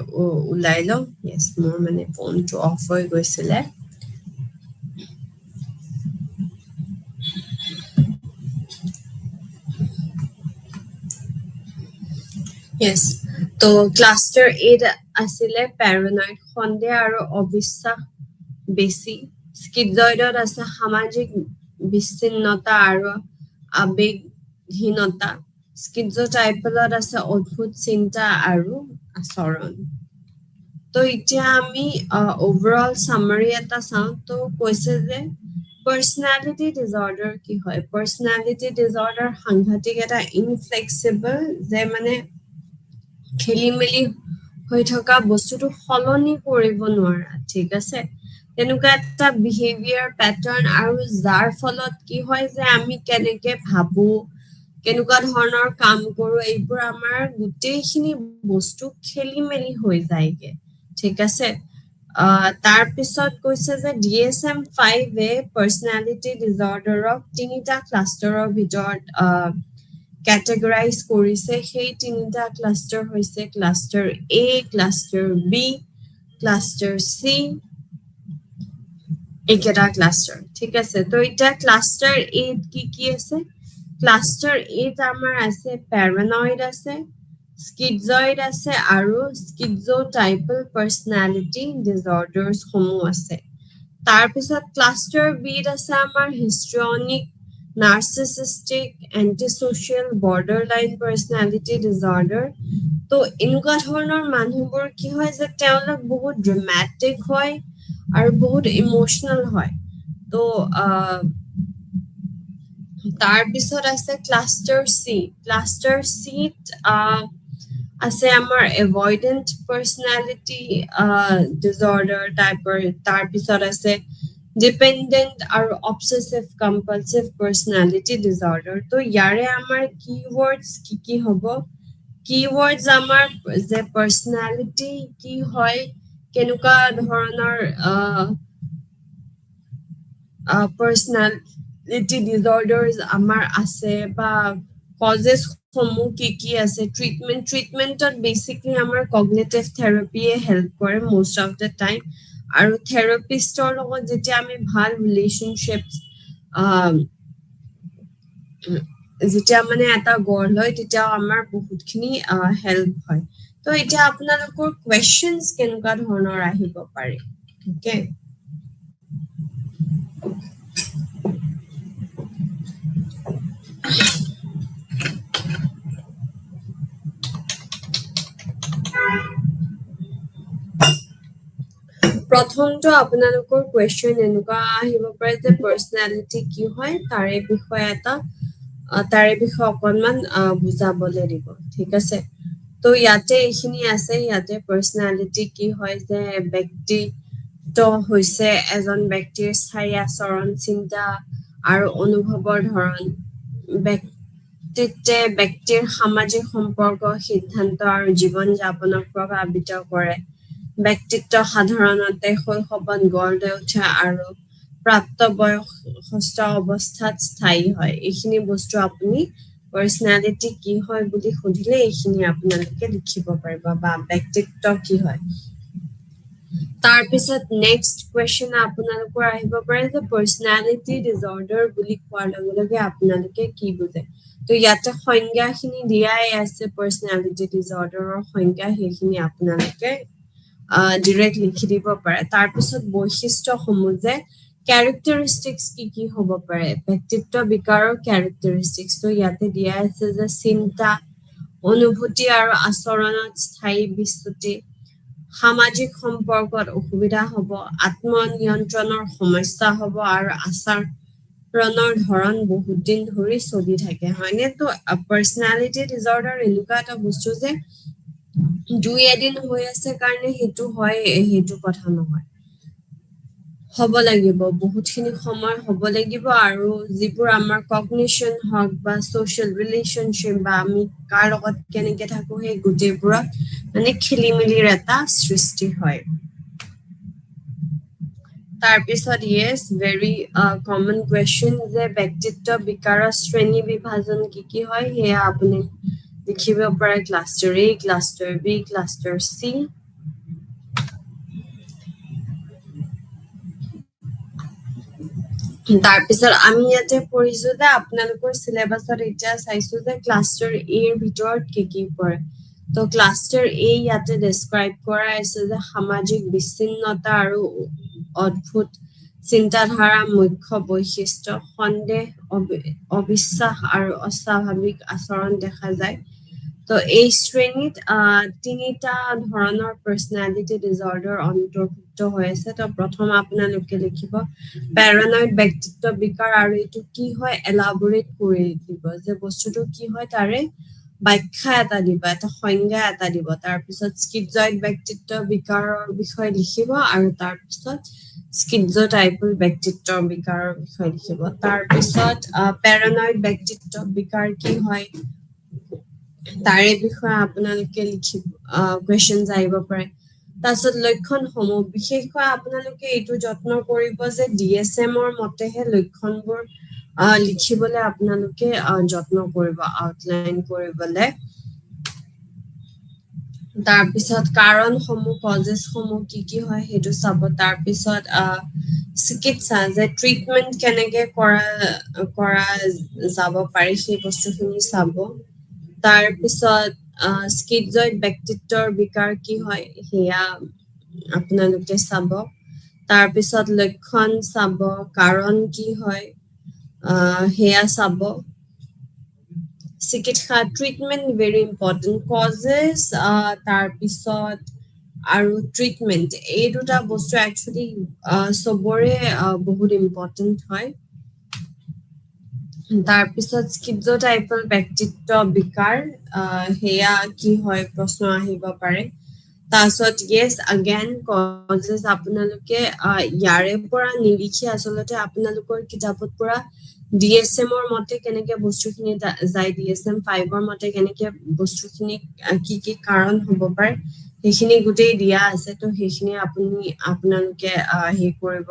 ওলাই লওঁ। য়েছ, মোৰ মানে ফোনটো অফ হৈ গৈছিলে। য়েছ, তো ক্লাষ্টাৰ 8 আছিলে পেৰানয়েড, সন্দেহ আৰু অবিশ্বাস বেছি। স্কিজয়ডত আছে সামাজিক বিচ্ছিন্নতা আৰু আবেগহীনতা। স্কিজোটাইপলত আছে অদ্ভুত চিন্তা আৰু আচৰণ। তো এতিয়া আমি ওভাৰঅল চামাৰী এটা চাওঁ। তো কৈছে যে পাৰ্চনেলিটি ডিজৰ্ডাৰ কি হয়? পাৰ্চনেলিটি ডিজৰ্ডাৰ সাংঘাতিক এটা ইনফ্লেক্সিবল, যে মানে খেলি মেলি হৈ থকা বস্তুটো সলনি কৰিব নোৱাৰা, ঠিক আছে? তেনেকুৱা এটা বিহেভিয়াৰ পেটাৰ্ণ, আৰু যাৰ ফলত কি হয় যে আমি কেনেকে ভাবো, কেনেকুৱা ধৰণৰ কাম কৰো, এইবোৰ আমাৰ গোটেইখিনি বস্তু খেলি মেলি হৈ যায়গে, ঠিক আছে? তাৰ পিছত কৈছে যে DSM-5 পাৰ্চনেলিটি ডিজৰ্ডাৰক 3টা ক্লাষ্টাৰৰ ভিতৰত কেটেগৰাইজ কৰিছে। সেই 3টা ক্লাষ্টাৰ হৈছে cluster A, cluster B, cluster C, এইকেইটা ক্লাষ্টাৰ, ঠিক আছে? তো এতিয়া ক্লাষ্টাৰ A কি আছে? ক্লাষ্টাৰ A আমাৰ আছে পেৰানয়েড আছে, স্কিজয়েড আছে আৰু স্কিজোটাইপল পাৰ্চনেলিটি ডিজৰ্ডাৰ্ছ সমূহ আছে। তাৰপিছত ক্লাষ্টাৰ বিত আছে আমাৰ হিষ্ট্ৰিয়নিক, নাৰ্চিছিষ্টিক, এণ্টিছ'চিয়েল, বৰ্ডাৰলাইন পাৰ্চনেলিটি ডিজৰ্ডাৰ। তো এনেকুৱা ধৰণৰ মানুহবোৰ কি হয় যে তেওঁলোক বহুত ড্ৰামেটিক হয় আৰু বহুত ইমোচনেল হয়। তো তাৰপিছত আছে ক্লাষ্টাৰ চি। ক্লাষ্টাৰ চিত আছে আমাৰ এভইডেণ্ট পাৰ্চনেলিটি ডিজৰ্ডাৰ টাইপৰ। তাৰপিছত আছে ডিপেণ্ডেণ্ট আৰু অবছেছিভ কম্পালছিভ পাৰ্চনেলিটি ডিজৰ্ডাৰ। তো ইয়াৰে আমাৰ কিৱৰ্ডছ কি হ'ব? কিৱৰ্ডছ আমাৰ যে পাৰ্চনেলিটি কি হয়, কেনেকুৱা ধৰণৰ পাৰ্চনেলিটি ডিজৰ্ডাৰ্ছ আমাৰ আছে, বা কজেছ সমূহ কি আছে, ট্ৰিটমেণ্টত বেচিকলি আমাৰ কগনিটিভ থেৰাপিয়ে হেল্প কৰে most of the টাইম। আৰু থেৰাপিষ্টৰ লগত যেতিয়া আমি ভাল ৰিলেশ্যনশ্বিপ যেতিয়া মানে এটা গঢ় লয়, তেতিয়াও আমাৰ বহুতখিনি হেল্প হয়। তো এতিয়া আপোনালোকৰ কুৱেশ্যনছ কেনেকুৱা ধৰণৰ আহিব পাৰে? অ'কে, প্ৰথমটো আপোনালোকৰ কুৱেশ্যন এনেকুৱা আহিব পাৰে যে পাৰ্চনেলিটি কি হয়, তাৰে বিষয়ে অকণমান বুজাবলৈ দিব, ঠিক আছে? তো ইয়াতে এইখিনি আছে। ইয়াতে পাৰ্চনেলিটি কি হয়, যে ব্যক্তিত্ব হৈছে এজন ব্যক্তিৰ স্থায়ী আচৰণ, চিন্তা আৰু অনুভৱৰ ধৰণ। ব্যক্তিত্বে ব্যক্তিৰ সামাজিক সম্পৰ্ক, সিদ্ধান্ত আৰু জীৱন যাপনক প্ৰভাৱিত কৰে। ব্যক্তিত্ব সাধাৰণতে শৈশৱত গঢ় লৈ উঠে আৰু প্ৰাপ্তবয়স্ক অৱস্থাত স্থায়ী হয়। এইখিনি বস্তু আপুনি পাৰ্চনেলিটি কি হয় বুলি সুধিলে এইখিনি আপোনালোকে লিখিব পাৰিব, বা ব্যক্তিত্ব কি হয়। তাৰপিছত নেক্সট কুৱেশ্যন আপোনালোকৰ আহিব পাৰে যে পাৰ্চনেলিটি ডিজৰ্ডাৰ বুলি কোৱাৰ লগে লগে আপোনালোকে কি বুজে? তো ইয়াতে সংজ্ঞাখিনি দিয়াই আছে, পাৰ্চনেলিটি ডিজৰ্ডাৰৰ সংজ্ঞা, সেইখিনি আপোনালোকে ডিৰেক্ট লিখি দিব পাৰে। তাৰপিছত বৈশিষ্ট্যসমূহ, যে কেৰেক্টাৰিষ্টিক্স কি হ'ব পাৰে, ব্যক্তিত্ব বিকাৰৰ কেৰেক্টাৰিষ্টিক্স। তো ইয়াতে দিয়া আছে যে চিন্তা, অনুভূতি আৰু আচৰণত স্থায়ী বিচ্যুতি, সামাজিক সম্পৰ্কত অসুবিধা হ'ব, আত্মনিয়ন্ত্ৰণৰ সমস্যা হ'ব, আৰু আচাৰ ৰণৰ ধৰণ বহুত দিন ধৰি চলি থাকে হয়নে তো পাৰ্চনেলিটি ডিজৰ্ডাৰ এনেকুৱা এটা বস্তু যে দুই এদিন হৈ আছে কাৰণে সেইটো হয় সেইটো কথা নহয় হ'ব লাগিব বহুতখিনি সময় হ'ব লাগিব আৰু যিবোৰ আমাৰ কগনিশ্যন হওক বা ছ'চিয়েল ৰিলেশ্যনশ্বিপ বা আমি কাৰ লগত কেনেকে থাকো সেই গোটেইবোৰত মানে খেলি মেলিৰ এটা সৃষ্টি হয় তাৰপিছত ইয়েছ ভেৰি কমন কুৱেশ্যন যে ব্যক্তিত্ব বিকাৰৰ শ্ৰেণী বিভাজন কি হয় সেয়া আপুনি লিখিব পাৰে ক্লাষ্টাৰ এ ক্লাষ্টাৰ বি ক্লাষ্টাৰ চি তাৰপিছত আমি ইয়াতে পঢ়িছো যে আপোনালোকৰ চিলেবাছত এতিয়া চাইছো যে ক্লাষ্টাৰ এৰ ভিতৰত কি পৰে তো ক্লাষ্টাৰ এ ইয়াতে ডেছক্ৰাইব কৰা আছে যে সামাজিক বিচ্ছিন্নতা আৰু অদ্ভুত চিন্তাধাৰা মুখ্য বৈশিষ্ট্য সন্দেহ অবিশ্বাস আৰু অস্বাভাৱিক আচৰণ দেখা যায় তো এই শ্ৰেণীত তিনিটা ধৰণৰ পাৰ্চনেলিটি ডিজৰ্ডাৰ অন্তৰ্ভুক্ত হৈ আছে তো প্ৰথম আপোনালোকে লিখিব পেৰানয়েড ব্যক্তিত্ব বিকাৰ আৰু এইটো কি হয় এলাবৰেট কৰি দিব যে বস্তুটো কি হয় তাৰে ব্যাখ্যা এটা দিব এটা সংজ্ঞা এটা দিব তাৰপিছত স্কিজয়েড ব্যক্তিত্ব বিকাৰৰ বিষয়ে লিখিব আৰু তাৰপিছত স্কিজোটাইপৰ ব্যক্তিত্বৰ বিকাৰৰ বিষয়ে লিখিব তাৰপিছত পেৰানয়েড ব্যক্তিত্ব বিকাৰ কি হয় তাৰে বিষয়ে আপোনালোকে লিখিব কুৱেশ্যনছ আহিব পাৰে তাৰপিছত লক্ষণসমূহ বিশেষকৈ আপোনালোকে এইটো যত্ন কৰিব যে DSM-ৰ মতেহে লক্ষণবোৰ লিখিবলৈ আপোনালোকে যত্ন কৰিব আউটলাইন কৰিবলৈ তাৰপিছত কাৰণসমূহ কজেছসমূহ কি হয় সেইটো চাব তাৰপিছত চিকিৎসা যে ট্ৰিটমেণ্ট কেনেকে কৰা যাব পাৰি সেই বস্তুখিনি চাব তাৰপিছত স্কিজয়েড ব্যক্তিত্বৰ বিকাৰ কি হয় সেয়া আপোনালোকে চাব তাৰপিছত লক্ষণ চাব কাৰণ কি হয় সেয়া চাব চিকিৎসা ট্ৰিটমেণ্ট ভেৰি ইম্পৰ্টেণ্ট কজেছ তাৰপিছত আৰু ট্ৰিটমেণ্ট এই দুটা বস্তু একচুৱেলি চবৰে বহুত ইম্পৰ্টেণ্ট হয় তাৰপিছত স্কিজোটাইপৰ ব্যক্তিত্ব বিকাৰ সেয়া কি হয় প্ৰশ্ন আহিব পাৰে তাৰপিছত য়েছ আগেন কজেছ আপোনালোকে ইয়াৰে পৰা নিলিখি আচলতে আপোনালোকৰ কিতাপত পৰা DSM-ৰ মতে কেনেকে বস্তুখিনি যায় DSM-5ৰ মতে কেনেকে বস্তুখিনি কি কাৰণ হ'ব পাৰে সেইখিনি গোটেই দিয়া আছে তো সেইখিনি আপোনালোকে হেৰি কৰিব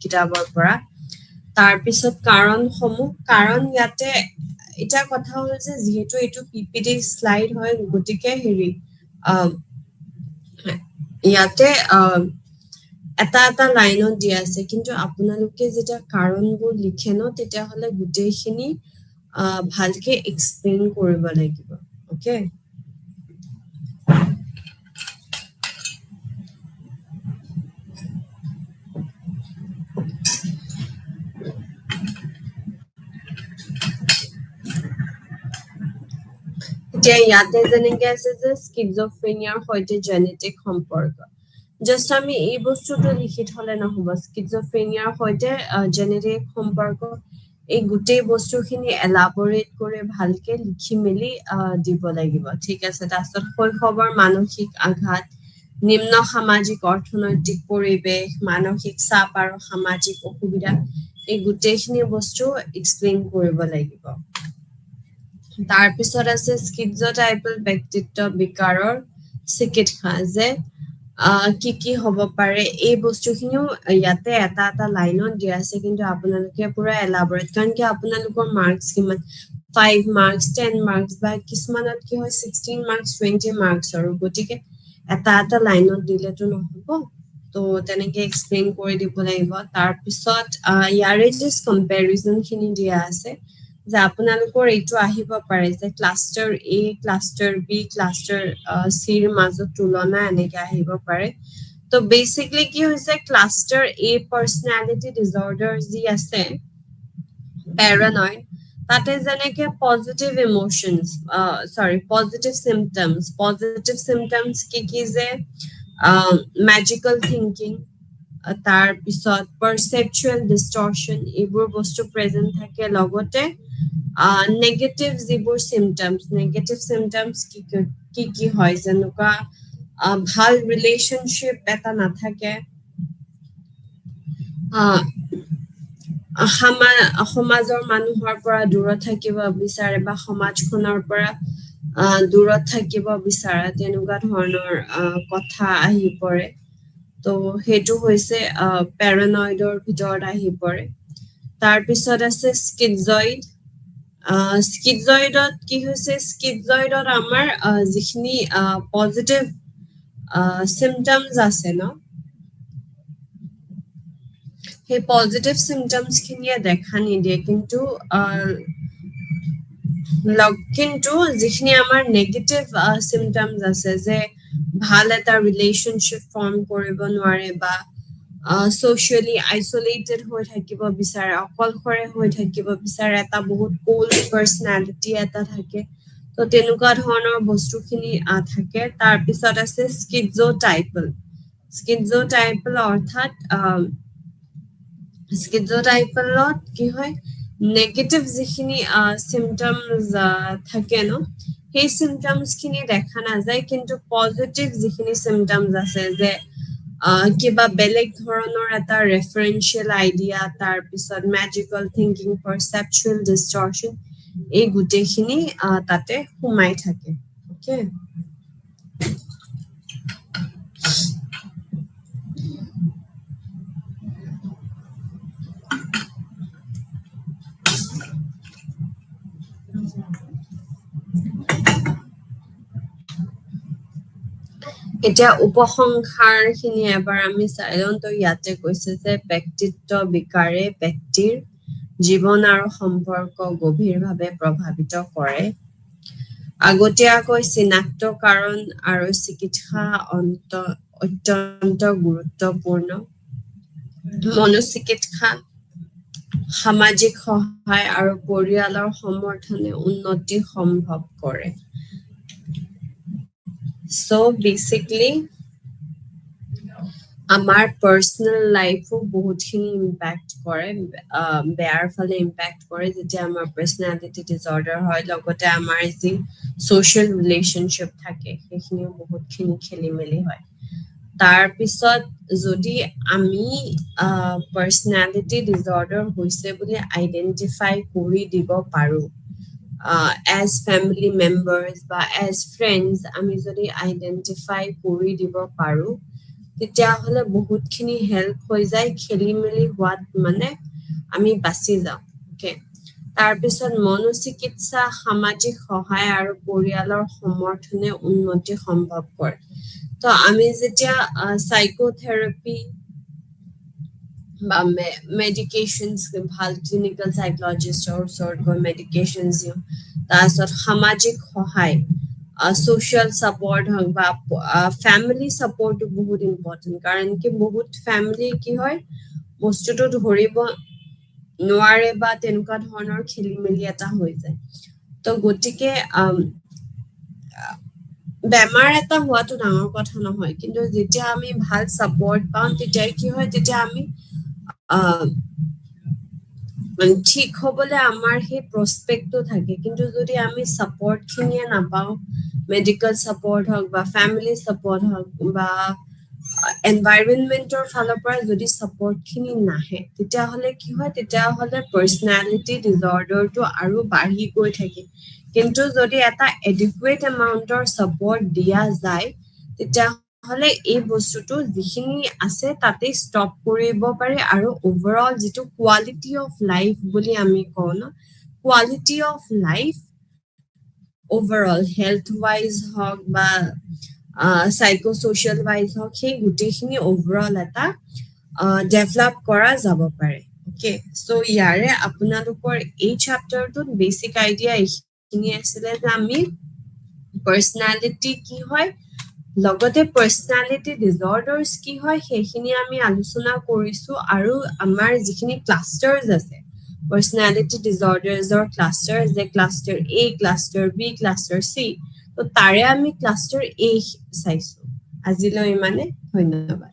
কিতাপৰ পৰা তাৰপিছত কাৰণসমূহ কাৰণ ইয়াতে এটা কথা হ'ল যে যিহেতু এইটো PPT শ্লাইড হয় গতিকে হেৰি ইয়াতে এটা লাইনত দিয়া আছে কিন্তু আপোনালোকে যেতিয়া কাৰণবোৰ লিখে ন তেতিয়াহ'লে গোটেইখিনি ভালকে এক্সপ্লেইন কৰিব লাগিব অ'কে এতিয়া ইয়াতে যেনেকে আছে যে স্কিজোফ্ৰেনিয়াৰ সৈতে জেনেটিক সম্পৰ্ক জাষ্ট আমি এই বস্তুটো লিখি থলে নহ'ব স্কিজোফ্ৰেনিয়াৰ সৈতে জেনেটিক সম্পৰ্ক এই গোটেই বস্তুখিনি এলাবৰেট কৰি ভালকে লিখি মেলি দিব লাগিব ঠিক আছে তাৰপিছত শৈশৱৰ মানসিক আঘাত নিম্ন সামাজিক অৰ্থনৈতিক পৰিৱেশ মানসিক চাপ আৰু সামাজিক অসুবিধা এই গোটেইখিনি বস্তু এক্সপ্লেইন কৰিব লাগিব তাৰপিছত আছে স্কিজোটাইপল ব্যক্তিত্ব বিকাৰৰ চিকিৎসা যে কি হ'ব পাৰে এই বস্তুখিনিও ইয়াতে এটা লাইনত দিয়া আছে কিন্তু আপোনালোকে পুৰা এলাবৰেট কাৰণ কি আপোনালোকৰ মাৰ্কছ কিমান 5 মাৰ্কছ 10 মাৰ্কছ বা কিছুমানত কি হয় 16 মাৰ্কছ 20 মাৰ্কছ আৰু গতিকে এটা লাইনত দিলেতো নহ'ব তো তেনেকে এক্সপ্লেইন কৰি দিব লাগিব তাৰপিছত ইয়াৰে জাষ্ট কম্পেৰিজনখিনি দিয়া আছে যে আপোনালোকৰ এইটো আহিব পাৰে যে ক্লাষ্টাৰ এ ক্লাষ্টাৰ বি ক্লাষ্টাৰ চিৰ মাজত তুলনা এনেকে আহিব পাৰে তো বেসিক্যালি কি হৈছে ক্লাষ্টাৰ এ পাৰ্চনেলিটি ডিজৰ্ডাৰ যি আছে পেৰানয়েড তাতে যেনেকে পজিটিভ ইমোশনস পজিটিভ সিম্পটমস কি যে মেজিক্যাল থিংকিং তাৰ পিছত পাৰসেপচুৱেল ডিষ্টৰশ্যন এইবোৰ বস্তু প্ৰেজেন্ট থাকে লগতে নেগেটিভ যিবোৰ চিমটমছ কি কি হয় যেনেকুৱা ভাল ৰিলেশ্যনশ্বিপ এটা নাথাকে সমাজৰ মানুহৰ পৰা দূৰত থাকিব বিচাৰে বা সমাজখনৰ পৰা দূৰত থাকিব বিচাৰা তেনেকুৱা ধৰণৰ কথা আহি পৰে তো সেইটো হৈছে পেৰানয়ডৰ ভিতৰত আহি পৰে তাৰপিছত আছে স্কিজইডত কি হৈছে স্কিজইডত আমাৰ যিখিনি পজিটিভ চিমটমছ আছে ন সেই পজিটিভ চিমটমছ খিনিয়ে দেখা নিদিয়ে কিন্তু যিখিনি আমাৰ নেগেটিভ চিমটমছ আছে যে ভাল এটা ৰিলেশ্যনশ্বিপ ফৰ্ম কৰিব নোৱাৰে বা ছ'চিয়েলি আইচলেটেড হৈ থাকিব বিচাৰে অকলশৰে হৈ থাকিব বিচাৰে এটা বহুত কোল্ড পাৰ্চনেলিটি এটা থাকে তো তেনেকুৱা ধৰণৰ বস্তুখিনি থাকে তাৰপিছত আছে স্কিজোটাইপল অৰ্থাৎ স্কিজোটাইপলত কি হয় নেগেটিভ যিখিনি চিমটমছ থাকে ন সেই চিমটমছ খিনি দেখা নাযায় কিন্তু পজিটিভ যিখিনি চিমটমছ আছে যে কিবা বেলেগ ধৰণৰ এটা ৰেফাৰেঞ্চিয়েল আইডিয়া তাৰপিছত মেজিকেল থিংকিং পাৰচেপচুৱেল ডিষ্টৰশ্যন এই গোটেইখিনি তাতে সোমাই থাকে অ'কে এতিয়া উপসংহাৰ খিনি এবাৰ আমি চাই লওঁ তো ইয়াতে কৈছে যে ব্যক্তিত্ব বিকাৰে ব্যক্তিৰ জীৱন আৰু সম্পৰ্ক গভীৰভাৱে প্ৰভাৱিত কৰে আগতীয়াকৈ চিনাক্তকৰণ আৰু চিকিৎসা অত্যন্ত গুৰুত্বপূৰ্ণ মনোচিকিৎসা সামাজিক সহায় আৰু পৰিয়ালৰ সমৰ্থনে উন্নতি সম্ভৱ কৰে So basically, আমাৰ পাৰ্চনেল লাইফো বহুতখিনি ইম্পেক্ট কৰে বেয়াৰ ফালে ইম্পেক্ট কৰে যেতিয়া আমাৰ পাৰ্চনেলিটি ডিজৰ্ডাৰ হয় লগতে আমাৰ যি ছ'চিয়েল ৰিলেশ্যনশ্বিপ থাকে সেইখিনিও বহুতখিনি খেলি মেলি হয় তাৰপিছত যদি আমি পাৰ্চনেলিটি ডিজৰ্ডাৰ হৈছে বুলি আইডেণ্টিফাই কৰি দিব পাৰোঁ as family members বা as friends আমি যদি আইডেন্টিফাই কৰি দিব পাৰো তেতিয়াহ'লে বহুতখিনি হেল্প হৈ যায় খেলি মেলি হোৱাত মানে আমি বাচি যাওঁ অ'কে তাৰপিছত মনোচিকিৎসা সামাজিক সহায় আৰু পৰিয়ালৰ সমৰ্থনে উন্নতি সম্ভৱ কৰে তো আমি যেতিয়া সাইকোথেৰাপি বা মেডিকেশ্যনছ ভাল ক্লিনিকেল সাইকলজিষ্টৰ ওচৰত গৈ মেডিকেশ্যনছ দিওঁ তাৰপিছত সামাজিক সহায় ছ'চিয়েল ছাপৰ্ট হওক বা ফেমিলি ছাপৰ্টো বহুত ইম্পৰ্টেণ্ট কাৰণ কি বহুত ফেমিলি কি হয় বস্তুটো ধৰিব নোৱাৰে বা তেনেকুৱা ধৰণৰ খেলি মেলি এটা হৈ যায় তো গতিকে বেমাৰ এটা হোৱাটো ডাঙৰ কথা নহয় কিন্তু যেতিয়া আমি ভাল ছাপৰ্ট পাওঁ তেতিয়া কি হয় তেতিয়া আমি ঠিক হ'বলৈ আমাৰ সেই প্ৰস্পেক্টটো থাকে কিন্তু যদি আমি ছাপৰ্টখিনিয়ে নাপাওঁ মেডিকেল ছাপৰ্ট হওক বা ফেমিলি ছাপৰ্ট হওক বা এনভাইৰনমেণ্টৰ ফালৰ পৰা যদি ছাপৰ্টখিনি নাহে তেতিয়াহ'লে কি হয় তেতিয়াহ'লে পাৰ্চনেলিটি ডিজৰ্ডাৰটো আৰু বাঢ়ি গৈ থাকে কিন্তু যদি এটা এডিকুৱেট এমাউণ্টৰ ছাপৰ্ট দিয়া যায় তেতিয়াহ'লে এই বস্তুটো যিখিনি আছে তাতে ষ্টপ কৰিব পাৰি আৰু অভাৰঅল যিটো কোৱালিটি অফ লাইফ বুলি আমি কওঁ ন quality of life overall health wise হওক বা সাইকোছ'চিয়েল ৱাইজ হওক সেই গোটেইখিনি অভাৰঅল এটা ডেভেলপ কৰা যাব পাৰে অ'কে চ' ইয়াৰে আপোনালোকৰ এই চেপ্টাৰটোত বেচিক আইডিয়া এইখিনি আছিলে যে আমি পাৰ্চনেলিটি কি হয় লগতে পাৰ্চনেলিটি ডিজৰ্ডাৰ্ছ কি হয় সেইখিনি আমি আলোচনা কৰিছোঁ আৰু আমাৰ যিখিনি ক্লাষ্টাৰ্ছ আছে পাৰ্চনেলিটি ডিজৰ্ডাৰ্ছৰ ক্লাষ্টাৰ যে ক্লাষ্টাৰ এ ক্লাষ্টাৰ বি ক্লাষ্টাৰ চি তো তাৰে আমি ক্লাষ্টাৰ এ চাইছোঁ আজিলৈ ইমানে ধন্যবাদ